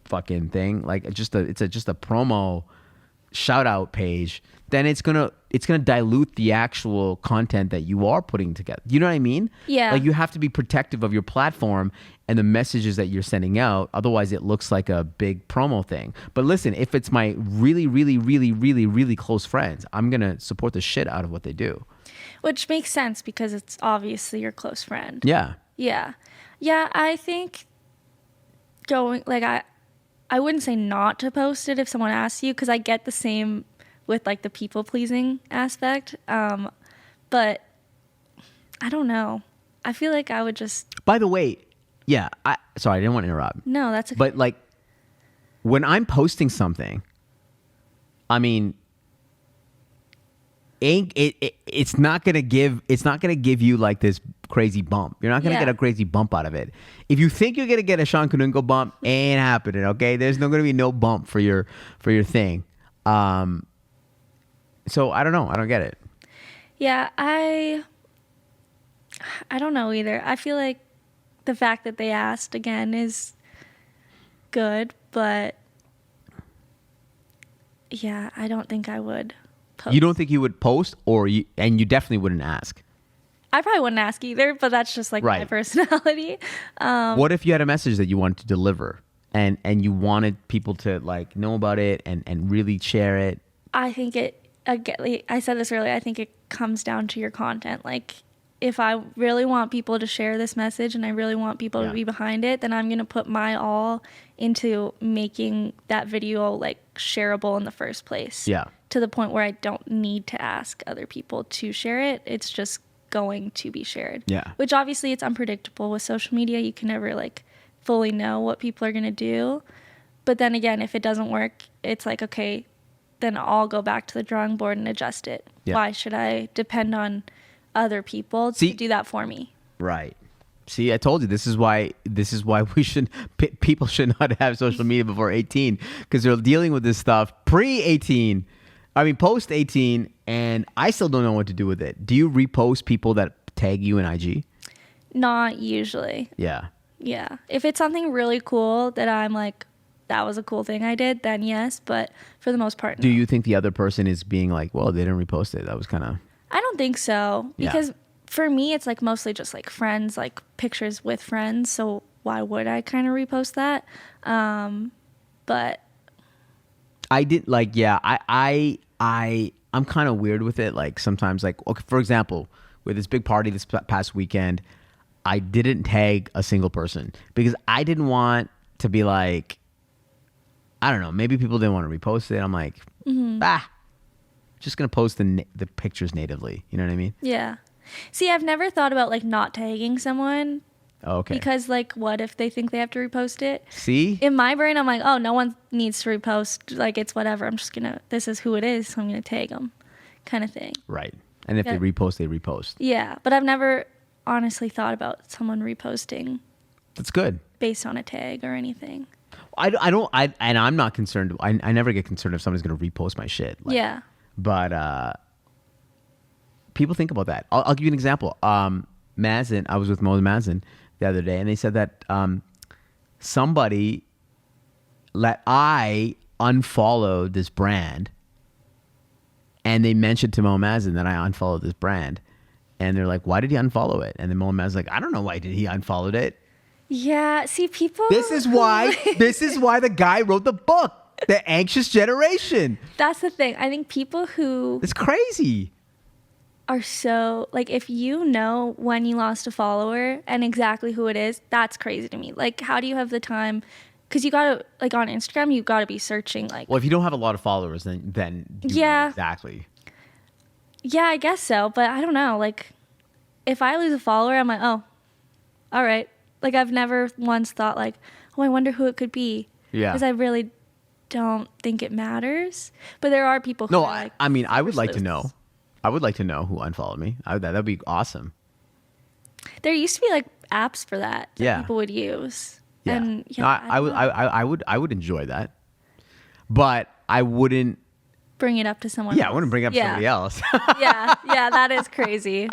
fucking thing, like it's just a promo shout out page, then it's gonna dilute the actual content that you are putting together. You know what I mean? Yeah. Like you have to be protective of your platform and the messages that you're sending out. Otherwise, it looks like a big promo thing. But listen, if it's my really, really, really, really, really close friends, I'm gonna support the shit out of what they do. Which makes sense because it's obviously your close friend. Yeah. Yeah. Yeah, I think I wouldn't say not to post it if someone asks you, because I get the same with like the people pleasing aspect. But I don't know. I feel like I would just. By the way, yeah. Sorry, I didn't want to interrupt. No, that's okay. But like, when I'm posting something, I mean, it's not gonna give you like this crazy bump. You're not gonna get a crazy bump out of it. If you think you're gonna get a Shawn Kanungo bump, ain't happening. Okay, there's gonna be no bump for your thing. So I don't know. I don't get it. Yeah, I don't know either. I feel like the fact that they asked again is good, but yeah, I don't think I would post. You don't think you would post, and you definitely wouldn't ask? I probably wouldn't ask either, but that's just like my personality. What if you had a message that you wanted to deliver and you wanted people to like know about it and really share it? I think I said this earlier, I think it comes down to your content. Like, if I really want people to share this message and I really want people to be behind it, then I'm going to put my all into making that video like shareable in the first place. Yeah. To the point where I don't need to ask other people to share it. It's just going to be shared. Yeah. Which obviously it's unpredictable with social media. You can never like fully know what people are going to do. But then again, if it doesn't work, it's like, okay, then I'll go back to the drawing board and adjust it. Yeah. Why should I depend on other people to do that for me? Right. See, I told you this is why people should not have social media before 18, because they're dealing with this stuff pre-18. I mean, post 18, and I still don't know what to do with it. Do you repost people that tag you in IG? Not usually. Yeah. Yeah. If it's something really cool that I'm like, that was a cool thing I did, then yes. But for the most part, no. Do you think the other person is being like, well, they didn't repost it? That was kind of... I don't think so. Because for me, it's like mostly just like friends, like pictures with friends. So why would I kind of repost that? But I did like, yeah, I'm kind of weird with it. Like sometimes, like, okay, for example, with this big party this past weekend, I didn't tag a single person because I didn't want to be like, I don't know, maybe people didn't want to repost it. I'm like, just going to post the pictures natively. You know what I mean? yeah. See, I've never thought about like not tagging someone. Oh, okay. Because like, what if they think they have to repost it? See? In my brain, I'm like, oh, no one needs to repost. Like, it's whatever. I'm just going to, this is who it is, so I'm going to tag them kind of thing. Right. And if they repost, they repost. Yeah. But I've never honestly thought about someone reposting. That's good. Based on a tag or anything. And I'm not concerned. I never get concerned if somebody's going to repost my shit. Like, yeah. But people think about that. I'll give you an example. Mazin, I was with Mo and Mazin the other day, and they said that somebody I unfollowed this brand, and they mentioned to Mo Mazin that I unfollowed this brand, and they're like, "Why did he unfollow it?" And then Mo Mazin's like, "I don't know why did he unfollowed it." Yeah, see, people. This is why the guy wrote the book, The Anxious Generation. That's the thing. I think people who it's crazy. Are so like, if you know when you lost a follower and exactly who it is, that's crazy to me. Like, how do you have the time? Because you gotta, like, on Instagram, you gotta be searching like. Well, if you don't have a lot of followers, then you know exactly. Yeah, I guess so, but I don't know. Like, if I lose a follower, I'm like, oh, all right. Like, I've never once thought like, oh, I wonder who it could be. Yeah. Because I really don't think it matters. But there are people who No, are like, I mean, I would like to know. I would like to know who unfollowed me. That'd be awesome. There used to be like apps for that people would use. Yeah. And no, I would enjoy that. But I wouldn't bring it up to someone else. I wouldn't bring it up to somebody else. yeah, that is crazy.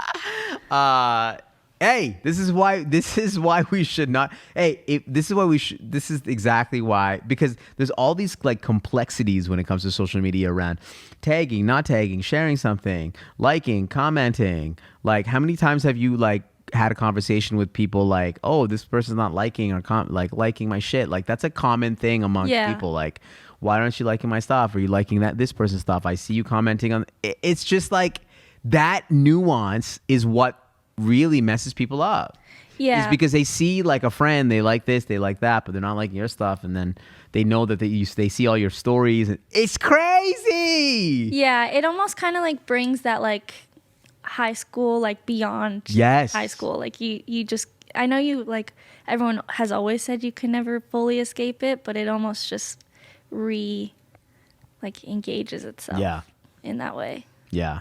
And Hey, this is why we should not. This is exactly why, because there's all these like complexities when it comes to social media around tagging, not tagging, sharing something, liking, commenting. Like, how many times have you like had a conversation with people like, oh, this person's not liking or like liking my shit? Like, that's a common thing amongst people. Like, why aren't you liking my stuff? Are you liking this person's stuff? I see you commenting on. It's just like that nuance is what really messes people up. Yeah. Is because they see like a friend, they like this, they like that, but they're not liking your stuff, and then they know that they see all your stories, and it's crazy. Yeah, it almost kind of like brings that like high school, like beyond high school. Like you just, I know you like, everyone has always said you can never fully escape it, but it almost just engages itself in that way. Yeah.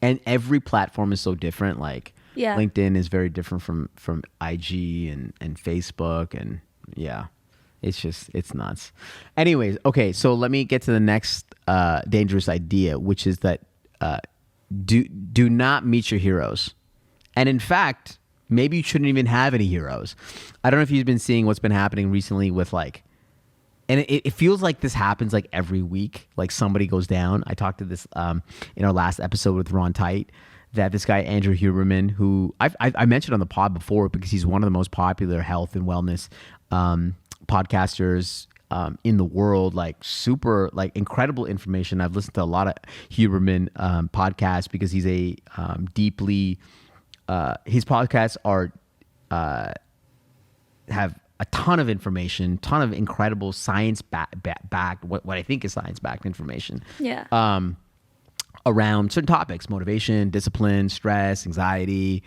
And every platform is so different. Like, LinkedIn is very different from IG and Facebook, and it's nuts. Anyways, okay, so let me get to the next dangerous idea, which is that do not meet your heroes. And in fact, maybe you shouldn't even have any heroes. I don't know if you've been seeing what's been happening recently with like, and it feels like this happens like every week, like somebody goes down. I talked to this in our last episode with Ron Tite, that this guy, Andrew Huberman, who I mentioned on the pod before because he's one of the most popular health and wellness podcasters in the world, like super, like incredible information. I've listened to a lot of Huberman podcasts because he's a deeply, his podcasts are, have a ton of information, ton of incredible science backed, what I think is science backed information. Yeah. Around certain topics: motivation, discipline, stress, anxiety,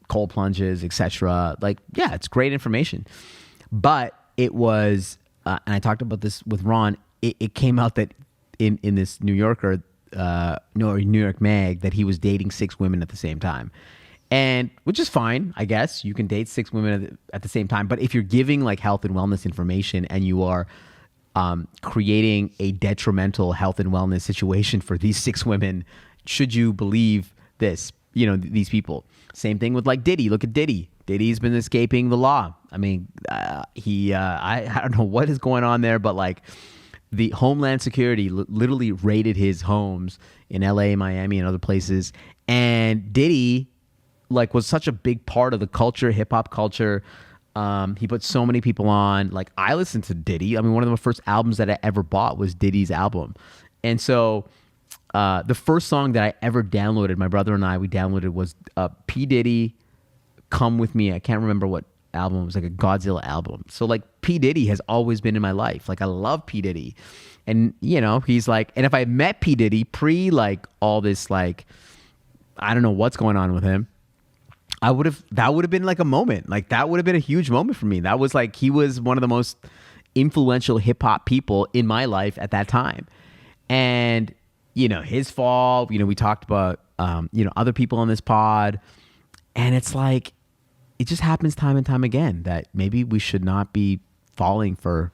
cold plunges, etc. Like, yeah, it's great information. But it was, and I talked about this with Ron. It came out that in this New York Mag that he was dating 6 women at the same time. And which is fine, I guess. You can date 6 women at the same time. But if you're giving like health and wellness information and you are creating a detrimental health and wellness situation for these 6 women, should you believe this? You know, these people. Same thing with like Diddy. Look at Diddy. Diddy's been escaping the law. I mean, I don't know what is going on there, but like the Homeland Security literally raided his homes in LA, Miami, and other places. And Diddy like was such a big part of the culture, hip hop culture. He put so many people on. Like, I listened to Diddy. I mean, one of the first albums that I ever bought was Diddy's album. And so the first song that I ever downloaded, my brother and we downloaded, was P. Diddy, Come With Me. I can't remember what album. It was like a Godzilla album. So like P. Diddy has always been in my life. Like, I love P. Diddy. And, you know, he's like, and if I met P. Diddy pre like all this, like, I don't know what's going on with him, that would have been like a moment. Like, that would have been a huge moment for me. That was like, he was one of the most influential hip hop people in my life at that time. And, you know, his fall, you know, we talked about, you know, other people on this pod, and it's like, it just happens time and time again that maybe we should not be falling for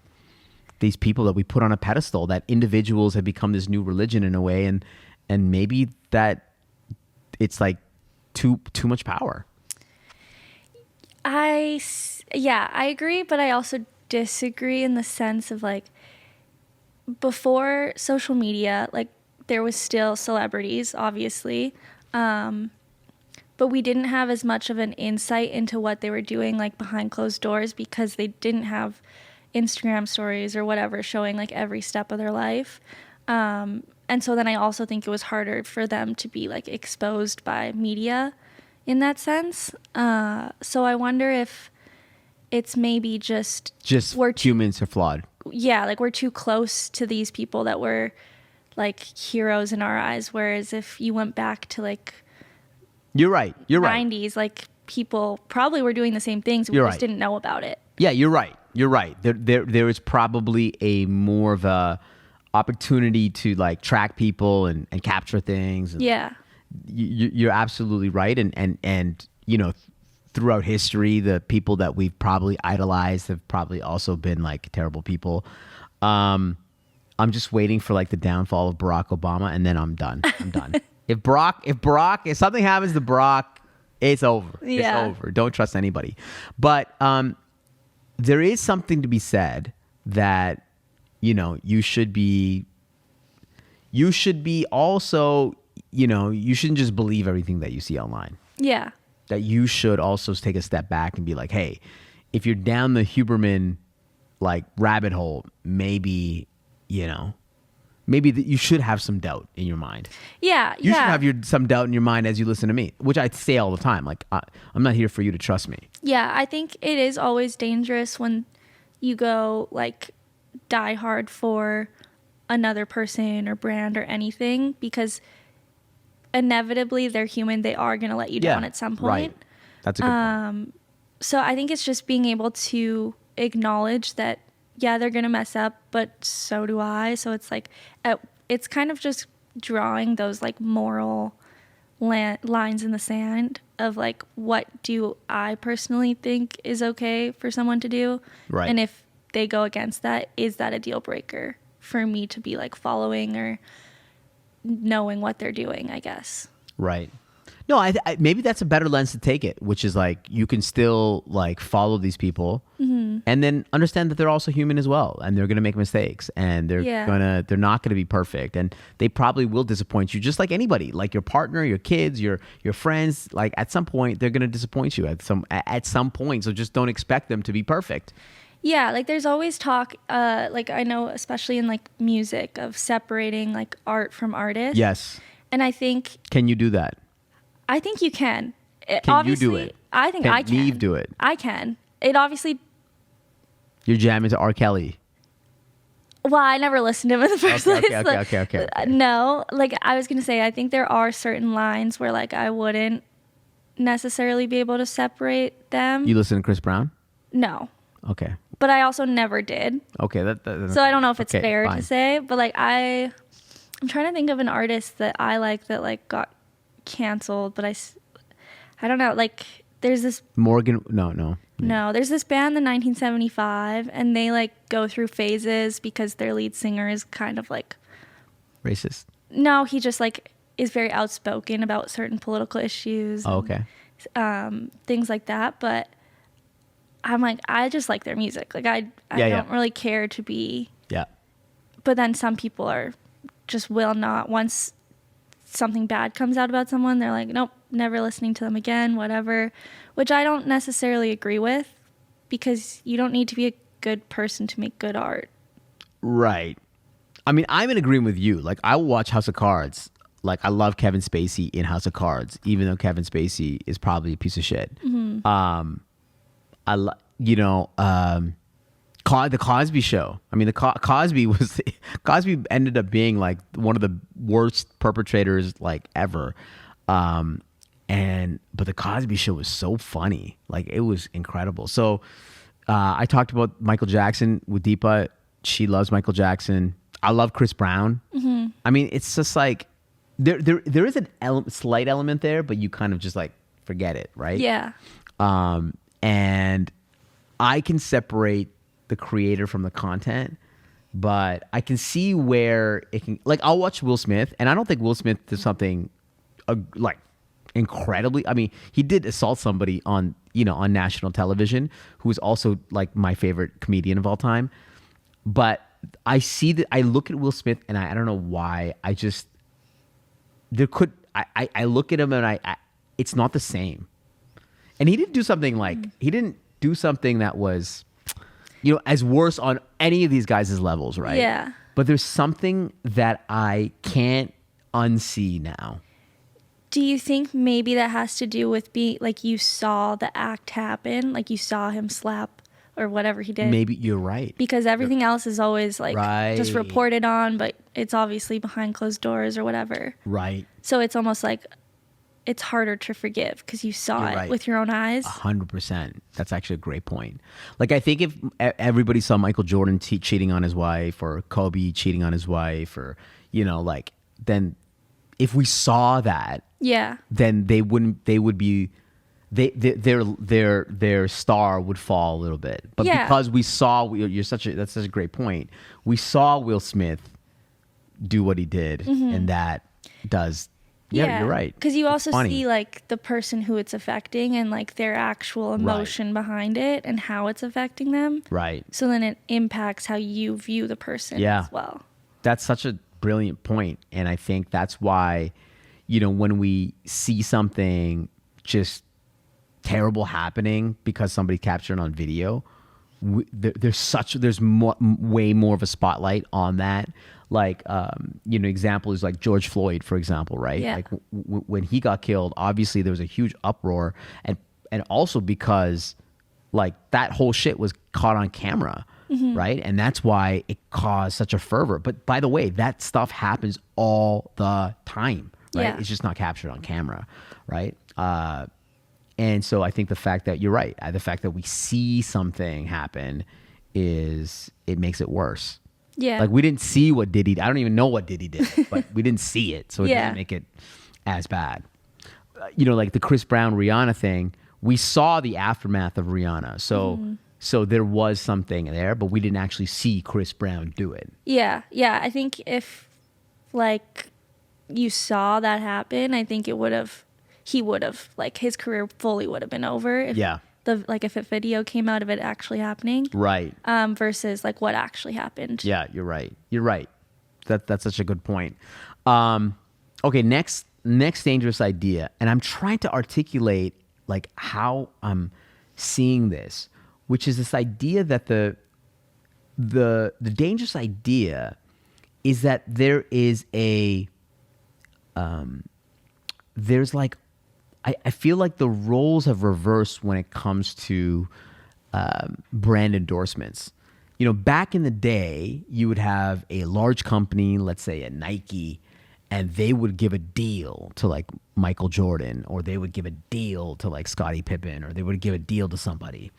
these people that we put on a pedestal, that individuals have become this new religion in a way. And maybe that it's like too much power. I agree, but I also disagree in the sense of like, before social media, like there was still celebrities, obviously, but we didn't have as much of an insight into what they were doing like behind closed doors because they didn't have Instagram stories or whatever showing like every step of their life. And so then I also think it was harder for them to be like exposed by media in that sense. So I wonder if it's maybe just humans are flawed. Yeah, like we're too close to these people that were like heroes in our eyes. Whereas if you went back to like You're right. 90s, like people probably were doing the same things. We just didn't know about it. Yeah, you're right. There is probably a more of a opportunity to like track people and capture things. And yeah. You're absolutely right. And you know, throughout history, the people that we've probably idolized have probably also been like terrible people. I'm just waiting for like the downfall of Barack Obama, and then I'm done. If something happens to Barack, It's over. Yeah. It's over. Don't trust anybody. But there is something to be said that, you should be also, you shouldn't just believe everything that you see online. Yeah. That you should also take a step back and be like, hey, if you're down the Huberman like rabbit hole, maybe you should have some doubt in your mind. Yeah. You should have some doubt in your mind as you listen to me, which I say all the time. Like, I'm not here for you to trust me. Yeah, I think it is always dangerous when you go like die hard for another person or brand or anything, because inevitably they're human. They are going to let you down at some point. Right. That's a good point. So I think it's just being able to acknowledge that, yeah, they're going to mess up, but so do I. So it's like, it's kind of just drawing those like moral lines in the sand of like, what do I personally think is okay for someone to do? Right. And if they go against that, is that a deal breaker for me to be like following or knowing what they're doing, I guess. Right. No, I maybe that's a better lens to take it, which is like you can still like follow these people and then understand that they're also human as well, and they're going to make mistakes, and they're not going to be perfect, and they probably will disappoint you just like anybody, like your partner, your kids, your friends. Like at some point they're going to disappoint you at some point, so just don't expect them to be perfect. Yeah, like there's always talk, like I know especially in like music, of separating like art from artists. Yes. And I think... Can you do that? I think you can. Can you do it? I think I can. Can Neve do it? I can. It obviously... You're jamming to R. Kelly. Well, I never listened to him in the first place. Okay. No, like I was going to say, I think there are certain lines where like I wouldn't necessarily be able to separate them. You listen to Chris Brown? No. Okay. But I also never did. Okay. So I don't know if it's fair fine to say, but like I'm trying to think of an artist that I like that like got canceled, but I don't know, like there's this Morgan. No, there's this band, the 1975, and they like go through phases because their lead singer is kind of like racist. No, he just like is very outspoken about certain political issues. Oh, okay. Things like that, but I'm like, I just like their music. Like I don't really care to be. Yeah. But then some people are just will not, once something bad comes out about someone, they're like, nope, never listening to them again, whatever, which I don't necessarily agree with, because you don't need to be a good person to make good art. Right. I mean, I'm in agreement with you. Like, I will watch House of Cards. Like, I love Kevin Spacey in House of Cards, even though Kevin Spacey is probably a piece of shit. Mm-hmm. The Cosby Show. I mean, Cosby ended up being like one of the worst perpetrators like ever. But the Cosby Show was so funny. Like, it was incredible. So I talked about Michael Jackson with Deepa. She loves Michael Jackson. I love Chris Brown. Mm-hmm. I mean, it's just like there is a slight element there, but you kind of just like forget it, right? Yeah. And I can separate the creator from the content, but I can see where it can, like, I'll watch Will Smith, and I don't think Will Smith did something like incredibly, I mean, he did assault somebody on national television, who is also like my favorite comedian of all time. But I see that, I look at Will Smith and I don't know why, I look at him and it's not the same. And he didn't do something that was, as worse on any of these guys' levels, right? Yeah. But there's something that I can't unsee now. Do you think maybe that has to do with being like, you saw the act happen, like you saw him slap or whatever he did? Maybe you're right. Because everything else is always like just reported on, but it's obviously behind closed doors or whatever. Right. So it's almost like it's harder to forgive because you saw it with your own eyes. 100%. That's actually a great point. Like, I think if everybody saw Michael Jordan cheating on his wife, or Kobe cheating on his wife, or, then if we saw that, then their star would fall a little bit. But because we saw, that's such a great point. We saw Will Smith do what he did, and that does Yeah, you're right. Because you It's also funny. see like the person who it's affecting and like their actual emotion behind it and how it's affecting them. Right. So then it impacts how you view the person Yeah. as well. That's such a brilliant point. And I think that's why, when we see something just terrible happening because somebody captured it on video, there's way more of a spotlight on that. Like, example is like George Floyd, for example, right? Yeah. Like when he got killed, obviously there was a huge uproar, and also because like that whole shit was caught on camera, right? And that's why it caused such a fervor. But by the way, that stuff happens all the time, right? Yeah. It's just not captured on camera, right? And so I think the fact that you're right, the fact that we see something happen it makes it worse. Yeah. Like we didn't see what Diddy, I don't even know what Diddy did, but we didn't see it. So it doesn't make it as bad. Like the Chris Brown Rihanna thing, we saw the aftermath of Rihanna. So there was something there, but we didn't actually see Chris Brown do it. Yeah. Yeah. I think if like you saw that happen, I think he would have like his career fully would have been over if if a video came out of it actually happening. Right. Versus like what actually happened. Yeah, you're right. You're right. That's such a good point. Okay, next dangerous idea, and I'm trying to articulate like how I'm seeing this, which is this idea that the dangerous idea is that there is there's like I feel like the roles have reversed when it comes to brand endorsements. Back in the day, you would have a large company, let's say a Nike, and they would give a deal to like Michael Jordan, or they would give a deal to like Scottie Pippen, or they would give a deal to somebody.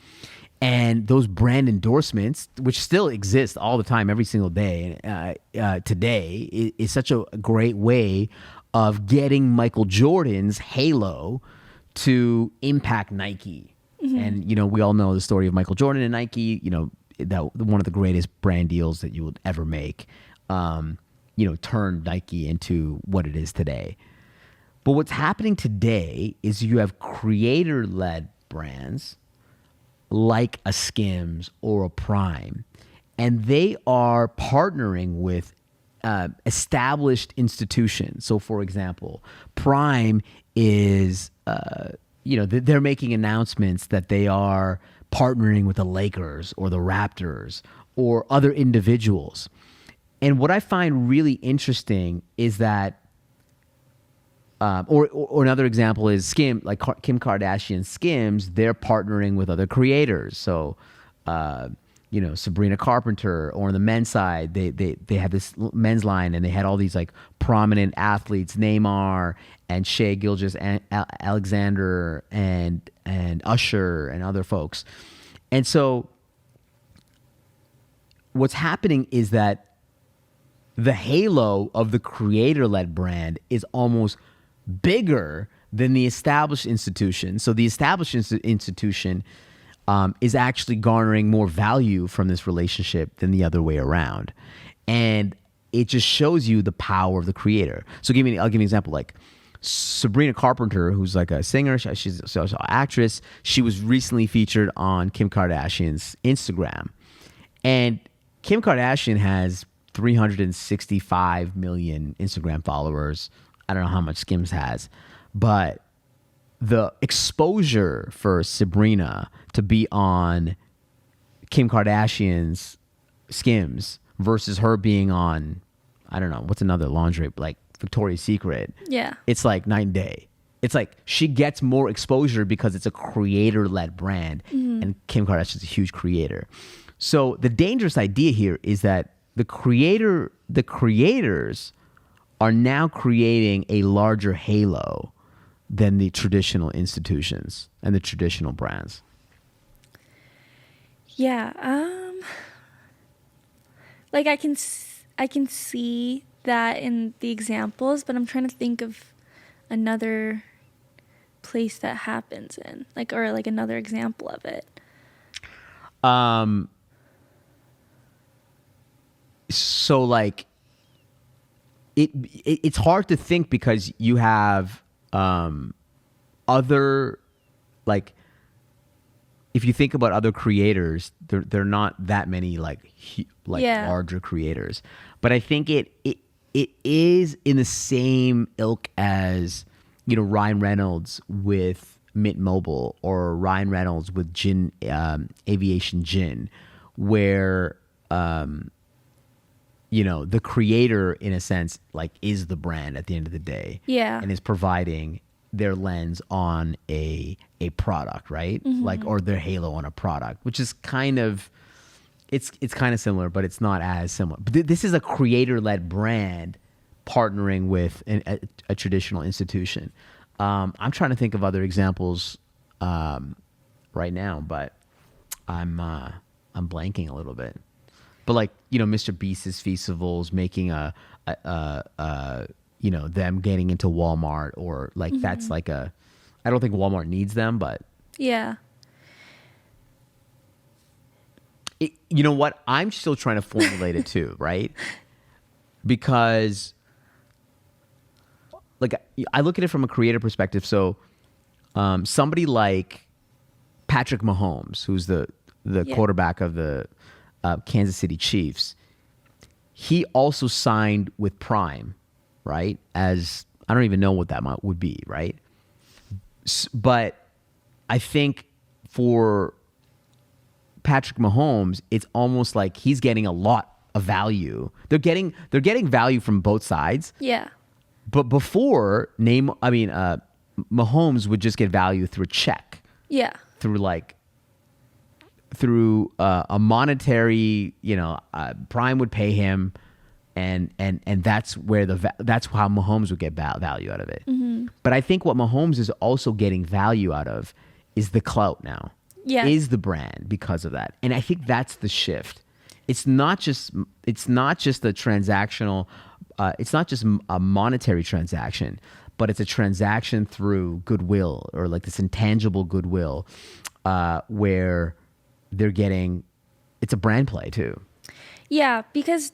And those brand endorsements, which still exist all the time, every single day, today, is such a great way of getting Michael Jordan's halo to impact Nike. And, we all know the story of Michael Jordan and Nike, that one of the greatest brand deals that you would ever make, turned Nike into what it is today. But what's happening today is you have creator-led brands like a Skims or a Prime, and they are partnering with established institutions. So, for example, Prime is, they're making announcements that they are partnering with the Lakers or the Raptors or other individuals. And what I find really interesting is that, or another example is Skim, like Kim Kardashian Skims, they're partnering with other creators. So, Sabrina Carpenter, or on the men's side, they had this men's line, and they had all these like prominent athletes, Neymar and Shea Gilgeous Alexander and Usher and other folks. And so what's happening is that the halo of the creator-led brand is almost bigger than the established institution. So the established institution is actually garnering more value from this relationship than the other way around. And it just shows you the power of the creator. So I'll give you an example. Like Sabrina Carpenter, who's like a singer, she's also an actress. She was recently featured on Kim Kardashian's Instagram. And Kim Kardashian has 365 million Instagram followers. I don't know how much Skims has, but the exposure for Sabrina to be on Kim Kardashian's Skims versus her being on, I don't know, what's another lingerie, like Victoria's Secret. Yeah. It's like night and day. It's like she gets more exposure because it's a creator-led brand, and Kim Kardashian's a huge creator. So the dangerous idea here is that the creators are now creating a larger halo than the traditional institutions and the traditional brands. Yeah. Like I can see that in the examples, but I'm trying to think of another place that happens in, like, or like another example of it. So like it's hard to think because you have other, like, if you think about other creators, they're not that many larger creators. But I think it is in the same ilk as, you know, Ryan Reynolds with Mint Mobile or Ryan Reynolds with Aviation Gin, where you know, the creator in a sense like is the brand at the end of the day. Yeah. And is providing their lens on a product, right? Mm-hmm. Like, or their halo on a product, which is kind of, it's kind of similar, but it's not as similar. But this is a creator-led brand partnering with a traditional institution. I'm trying to think of other examples right now, but I'm blanking a little bit. But like, you know, Mr. Beast's festivals making you know, them getting into Walmart, or like that's like I don't think Walmart needs them, but Yeah. You know what? I'm still trying to formulate it too, right? Because like I look at it from a creator perspective. So somebody like Patrick Mahomes, who's the quarterback of the Kansas City Chiefs, he also signed with Prime, right? As I don't even know what that would be, right? But I think for Patrick Mahomes, it's almost like he's getting a lot of value. They're getting value from both sides. Yeah. But before, Mahomes would just get value through a check. Yeah. Through a monetary, you know, Prime would pay him, and that's where that's how Mahomes would get value out of it. Mm-hmm. But I think what Mahomes is also getting value out of is the clout now. Yeah. Is the brand because of that. And I think that's the shift. It's not just a transactional, it's not just a monetary transaction, but it's a transaction through goodwill, or like this intangible goodwill, where they're getting, it's a brand play too. Yeah, because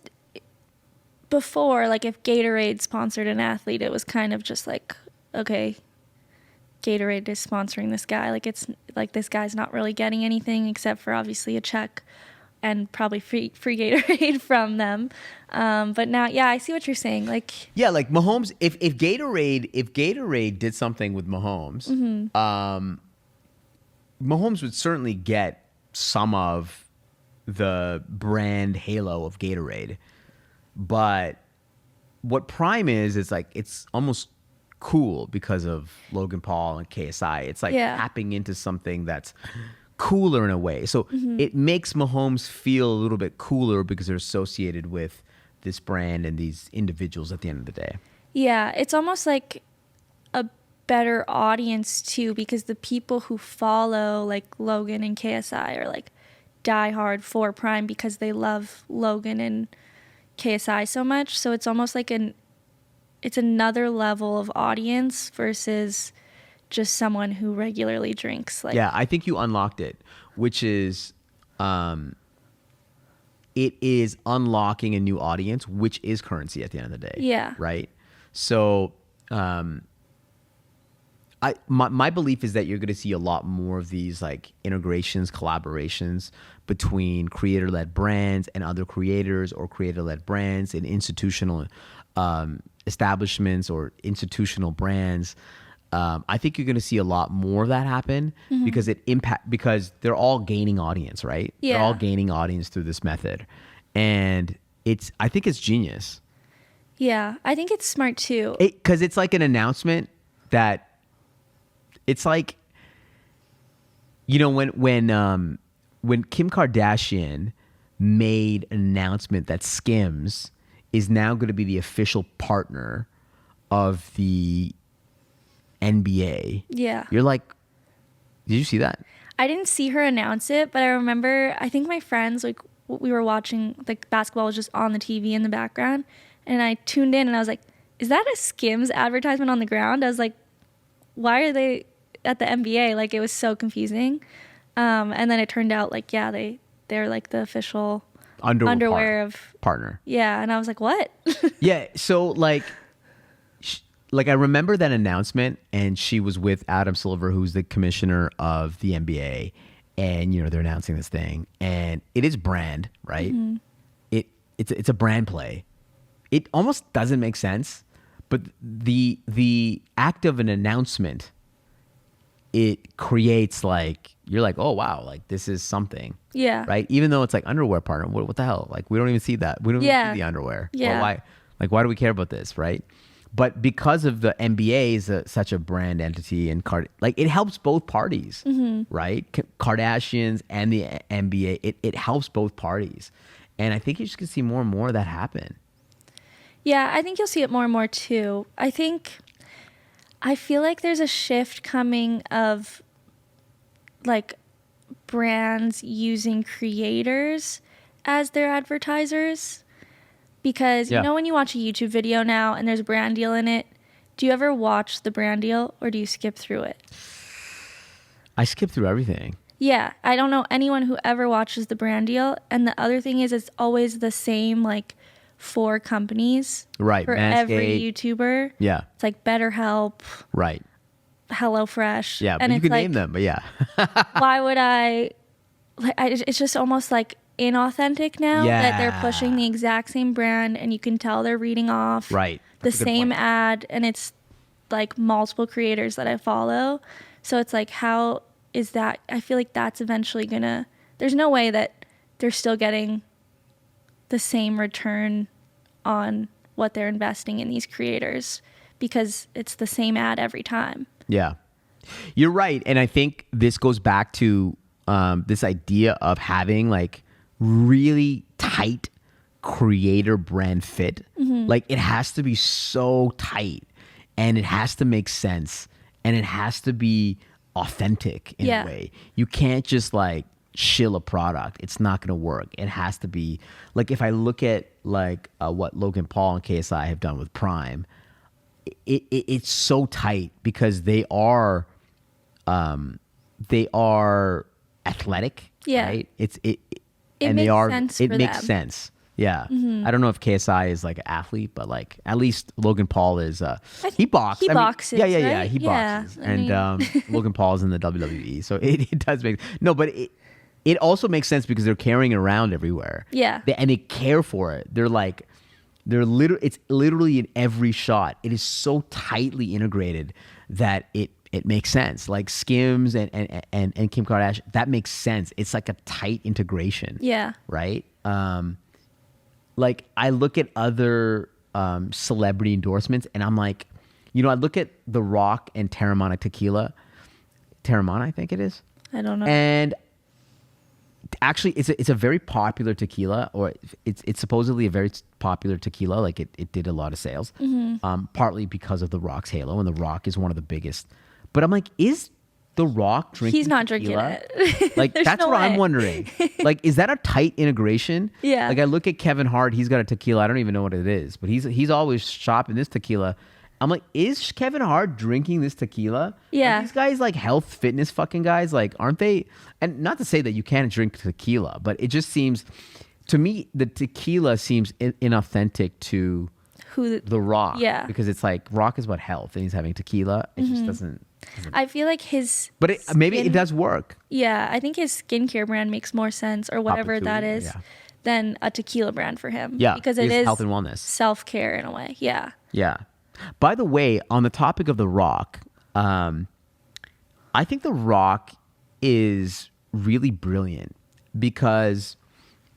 before, like if Gatorade sponsored an athlete, it was kind of just like, okay, Gatorade is sponsoring this guy. Like it's like this guy's not really getting anything except for obviously a check and probably free Gatorade from them. But now, yeah, I see what you're saying. Like, yeah, like Mahomes, if Gatorade did something with Mahomes, Mahomes would certainly get some of the brand halo of Gatorade. But what Prime is like, it's almost cool because of Logan Paul and KSI. It's like tapping into something that's cooler in a way. So it makes Mahomes feel a little bit cooler because they're associated with this brand and these individuals at the end of the day. Yeah, it's almost like a better audience too, because the people who follow like Logan and KSI are like diehard for Prime because they love Logan and KSI so much. So it's almost like it's another level of audience versus just someone who regularly drinks. Like, yeah, I think you unlocked it, which is it is unlocking a new audience, which is currency at the end of the day. Yeah. Right? So my belief is that you're going to see a lot more of these like integrations, collaborations between creator-led brands and other creators, or creator-led brands and institutional establishments or institutional brands. I think you're going to see a lot more of that happen because because they're all gaining audience, right? Yeah. They're all gaining audience through this method, and I think it's genius. Yeah, I think it's smart too. Because it's like an announcement that it's like, you know, when Kim Kardashian made an announcement that Skims is now going to be the official partner of the NBA. Yeah. You're like, did you see that? I didn't see her announce it, but I remember, I think my friends, like, we were watching, like, basketball was just on the TV in the background, and I tuned in and I was like, is that a Skims advertisement on the ground? I was like, why are they at the NBA? Like, it was so confusing. And then it turned out, like, yeah, they're like the official underwear of partner. Yeah, and I was like, what? Yeah, so like I remember that announcement, and she was with Adam Silver, who's the commissioner of the NBA, and they're announcing this thing, and it is brand, right? Mm-hmm. It's a brand play. It almost doesn't make sense, but the act of an announcement, it creates like, you're like, oh wow, like this is something. Yeah. Right? Even though it's like underwear partner, what the hell? Like we don't even see that. We don't even see the underwear. Yeah. Well, why do we care about this, right? But because of the NBA is such a brand entity, and it helps both parties, right? Kardashians and the NBA, it helps both parties. And I think you're just going to see more and more of that happen. Yeah, I think you'll see it more and more too. I feel like there's a shift coming of like brands using creators as their advertisers. Because, when you watch a YouTube video now and there's a brand deal in it, do you ever watch the brand deal or do you skip through it? I skip through everything. Yeah, I don't know anyone who ever watches the brand deal. And the other thing is it's always the same, like, 4 companies. Right. For Manscaped. every YouTuber. Yeah. It's like BetterHelp. Right. HelloFresh. Yeah, but and you it's could like, name them, but yeah. why would it's just almost like inauthentic now that they're pushing the exact same brand, and you can tell they're reading off the same ad, and it's like multiple creators that I follow. So it's like, how is that? I feel like that's eventually there's no way that they're still getting the same return on what they're investing in these creators, because it's the same ad every time. Yeah, you're right. And I think this goes back to this idea of having like really tight creator brand fit. Mm-hmm. Like it has to be so tight, and it has to make sense, and it has to be authentic in a way. You can't just like shill a product. It's not going to work. It has to be like, if I look at like what Logan Paul and KSI have done with Prime, it's so tight because they are athletic, right? It makes sense. Yeah. Mm-hmm. I don't know if KSI is like an athlete, but like at least Logan Paul is he boxes. He boxes. Yeah. He boxes. And Logan Paul is in the WWE. So it does make but it also makes sense because they're carrying it around everywhere. Yeah. And they care for it. It's literally in every shot. It is so tightly integrated that it makes sense. Like Skims and Kim Kardashian, that makes sense. It's like a tight integration. Yeah. Right? Like I look at other celebrity endorsements, and I'm like, I look at The Rock and Terramana Tequila. Terramana, I think it is. I don't know. And actually, it's a very popular tequila, or it's supposedly a very popular tequila. Like it did a lot of sales, partly because of The Rock's halo, and The Rock is one of the biggest. But I'm like, is The Rock drinking? He's not tequila? drinking it. Like that's what I'm wondering. Like, is that a tight integration? Yeah. Like I look at Kevin Hart, he's got a tequila. I don't even know what it is, but he's always shopping this tequila. I'm like, is Kevin Hart drinking this tequila? Yeah. Are these guys like health fitness fucking guys? Like, aren't they? And not to say that you can't drink tequila, but it just seems, to me, the tequila seems inauthentic to The Rock. Yeah. Because it's like, Rock is about health and he's having tequila. It just doesn't. I feel like his... But maybe it does work. Yeah, I think his skincare brand makes more sense, or whatever that is, than a tequila brand for him. Yeah, because it is health and wellness. Self-care in a way, yeah. Yeah. By the way, on the topic of The Rock, I think The Rock is really brilliant because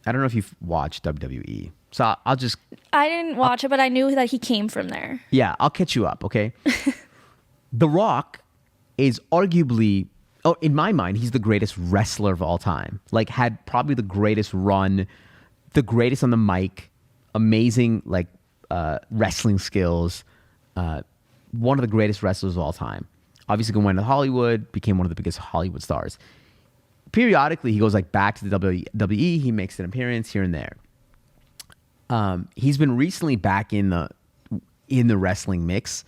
I don't know if you've watched WWE. So I didn't watch it, but I knew that he came from there. Yeah, I'll catch you up, okay? The Rock is arguably, in my mind, he's the greatest wrestler of all time. Like, had probably the greatest run, the greatest on the mic, amazing, like, wrestling skills. One of the greatest wrestlers of all time. Obviously, went to Hollywood, became one of the biggest Hollywood stars. Periodically, he goes like back to the WWE. He makes an appearance here and there. He's been recently back in the wrestling mix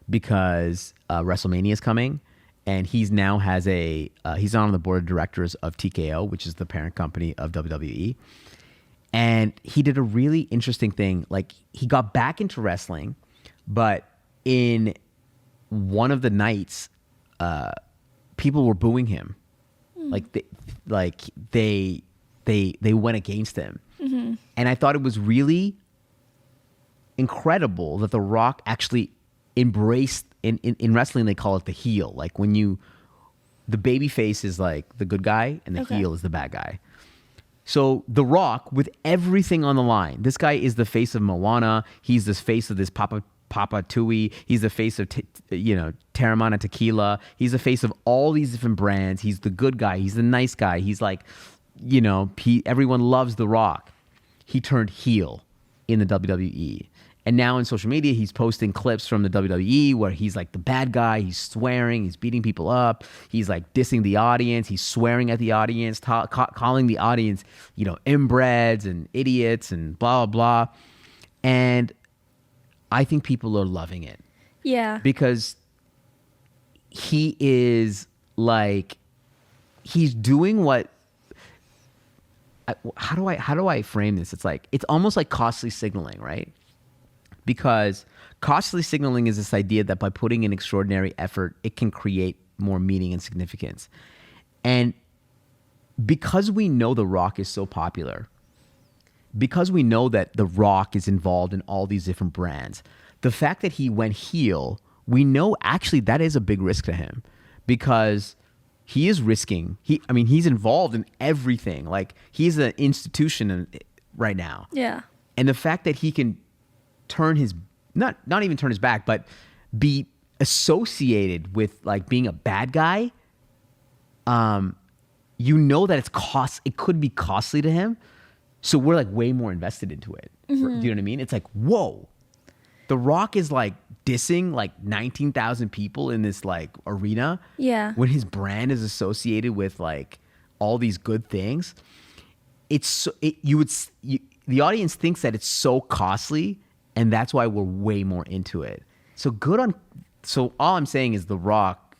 because WrestleMania is coming, and he's now he's on the board of directors of TKO, which is the parent company of WWE. And he did a really interesting thing. Like, he got back into wrestling, but in one of the nights, people were booing him. They went against him. And I thought it was really incredible that The Rock actually embraced, in wrestling they call it the heel. Like, the baby face is like the good guy and the heel is the bad guy. So The Rock, with everything on the line, this guy is the face of Moana. He's the face of this Papa Tui. He's the face of Terramana Tequila. He's the face of all these different brands. He's the good guy. He's the nice guy. He's like, everyone loves The Rock. He turned heel in the WWE. And now in social media, he's posting clips from the WWE where he's like the bad guy. He's swearing. He's beating people up. He's like dissing the audience. He's swearing at the audience, calling the audience, inbreds and idiots and blah, blah, blah. And I think people are loving it. Yeah. Because he is like, he's doing what, how do I frame this? It's like, it's almost like costly signaling, right? Because costly signaling is this idea that by putting in extraordinary effort, it can create more meaning and significance. And because we know The Rock is so popular, because we know that The Rock is involved in all these different brands, the fact that he went heel, we know actually that is a big risk to him, because he is risking. He's involved in everything. Like, he's an institution right now. Yeah. And the fact that he can turn his, not even turn his back, but be associated with like being a bad guy, that it could be costly to him. So we're like way more invested into it. Do you know what I mean? It's like, whoa, The Rock is like dissing like 19,000 people in this like arena. Yeah. When his brand is associated with like all these good things. The audience thinks that it's so costly, and that's why we're way more into it. So all I'm saying is The Rock,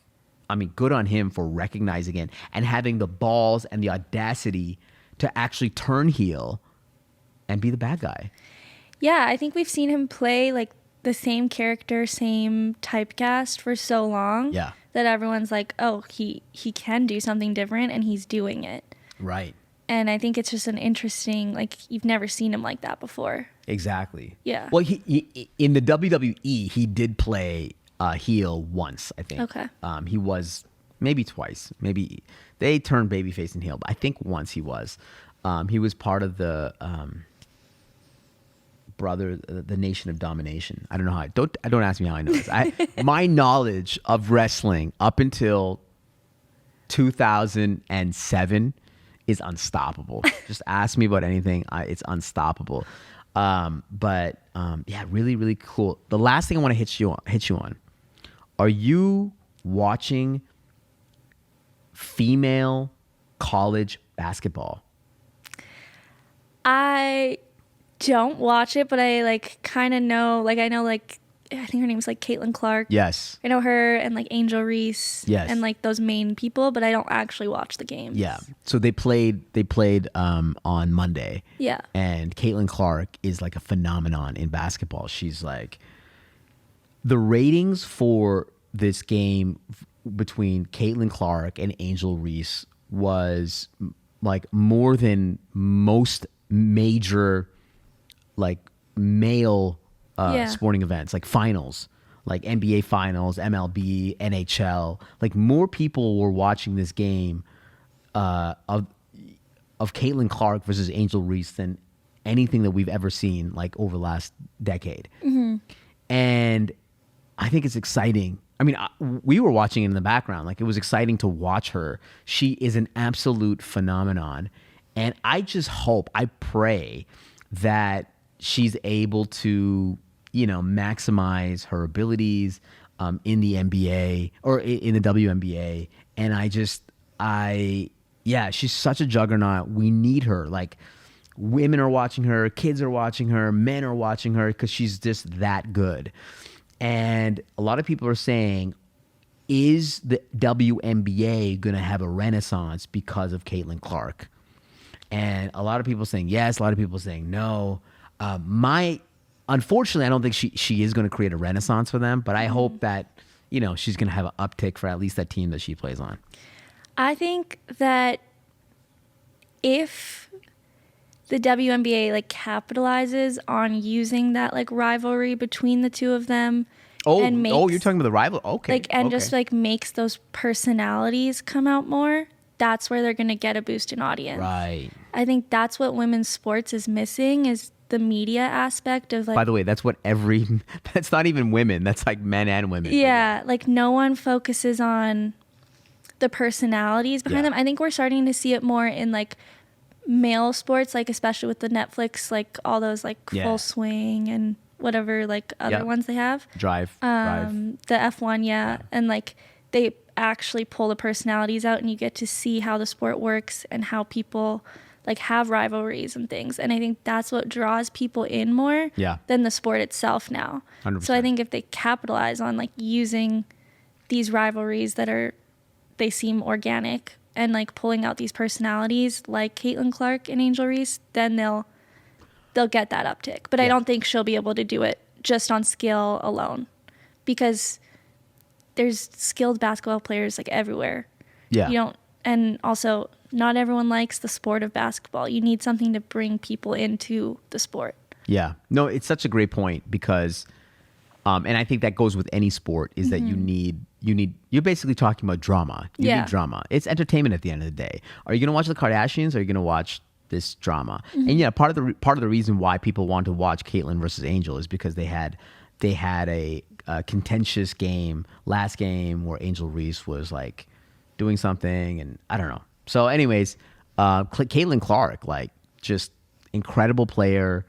good on him for recognizing it and having the balls and the audacity to actually turn heel and be the bad guy. Yeah, I think we've seen him play like the same character, same typecast for so long that everyone's like, oh, he can do something different, and he's doing it. Right. And I think it's just an interesting, like, you've never seen him like that before. Exactly. Yeah. Well, he in the WWE, he did play heel once, I think. Okay. He was maybe twice. Maybe they turned babyface and heel, but I think once he was. He was part of the the Nation of Domination. I don't know how. Don't ask me how I know this. My knowledge of wrestling up until 2007 is unstoppable. Just ask me about anything. It's unstoppable. But really, really cool. The last thing I want to hit you on. Are you watching female college basketball? I don't watch it, but I like kind of know. Like, I know, like, I think her name's like Caitlyn Clarke. Yes. I know her and like Angel Reese. Yes. And like those main people, but I don't actually watch the games. Yeah. So they played on Monday. Yeah. And Caitlyn Clarke is like a phenomenon in basketball. She's like, the ratings for this game between Caitlyn Clarke and Angel Reese was like more than most major like male sporting events, like finals, like NBA finals, MLB, NHL. Like, more people were watching this game of Caitlyn Clarke versus Angel Reese than anything that we've ever seen like over the last decade. Mm-hmm. And I think it's exciting. We were watching it in the background. Like, it was exciting to watch her. She is an absolute phenomenon. And I just hope, I pray that she's able to, maximize her abilities in the NBA or in the WNBA. And she's such a juggernaut. We need her. Like, women are watching her, kids are watching her, men are watching her because she's just that good. And a lot of people are saying, is the WNBA going to have a renaissance because of Caitlyn Clarke? and a lot of people saying yes, a lot of people saying no. Unfortunately, I don't think she is going to create a renaissance for them, but I hope that, she's going to have an uptick for at least that team that she plays on. I think that if the WNBA like capitalizes on using that like rivalry between the two of them, and makes, you're talking about the rival, okay, just like makes those personalities come out more. That's where they're gonna get a boost in audience. Right. I think that's what women's sports is missing, is the media aspect of like. By the way, that's what that's not even women. That's like men and women. Yeah, like no one focuses on the personalities behind them. I think we're starting to see it more in like male sports, like especially with the Netflix, like all those like Full Swing and whatever like other ones they have. Drive. The F1, and like they actually pull the personalities out, and you get to see how the sport works and how people like have rivalries and things. And I think that's what draws people in more than the sport itself now. 100%. So I think if they capitalize on like using these rivalries they seem organic and like pulling out these personalities like Caitlyn Clarke and Angel Reese, then they'll get that uptick. But I don't think she'll be able to do it just on skill alone, because there's skilled basketball players like everywhere. Yeah. And also not everyone likes the sport of basketball. You need something to bring people into the sport. Yeah. No, it's such a great point, because and I think that goes with any sport, is that you're basically talking about drama. You need drama. It's entertainment at the end of the day. Are you going to watch the Kardashians, or are you going to watch this drama? And part of the reason why people want to watch Caitlyn versus Angel is because they had a contentious last game where Angel Reese was like doing something, and I don't know. So anyways, Caitlyn Clarke, like just incredible player.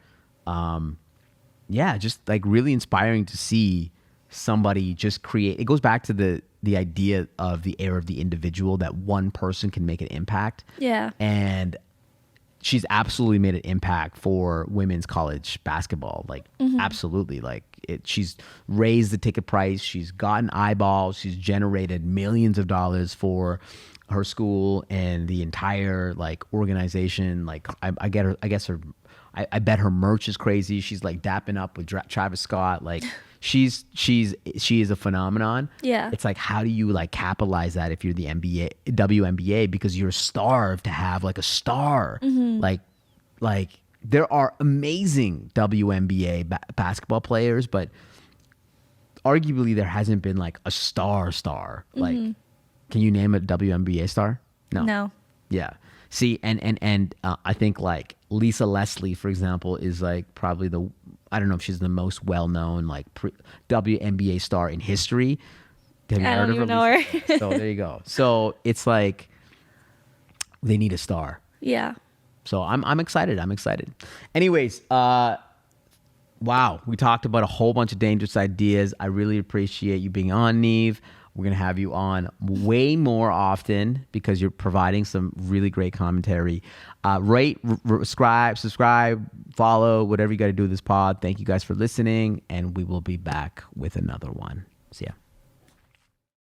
Just like really inspiring to see somebody just create. It goes back to the idea of the era of the individual, that one person can make an impact. Yeah. And she's absolutely made an impact for women's college basketball. Like absolutely. Like she's raised the ticket price. She's gotten eyeballs. She's generated millions of dollars for her school and the entire like organization. Like I bet her merch is crazy. She's like dapping up with Travis Scott. Like she is a phenomenon. Yeah. It's like, how do you like capitalize that if you're the WNBA, because you're starved to have like a star. Like there are amazing WNBA basketball players, but arguably there hasn't been like a star. Like, can you name a WNBA star? No. Yeah. See, and I think like Lisa Leslie, for example, is like probably I don't know if she's the most well-known like WNBA star in history. Have you heard of her? Know her. So there you go. So it's like they need a star. Yeah. So I'm excited. Anyways, wow, we talked about a whole bunch of dangerous ideas. I really appreciate you being on, Neve. We're going to have you on way more often because you're providing some really great commentary. Rate, subscribe, follow, whatever you got to do with this pod. Thank you guys for listening, and we will be back with another one. See ya.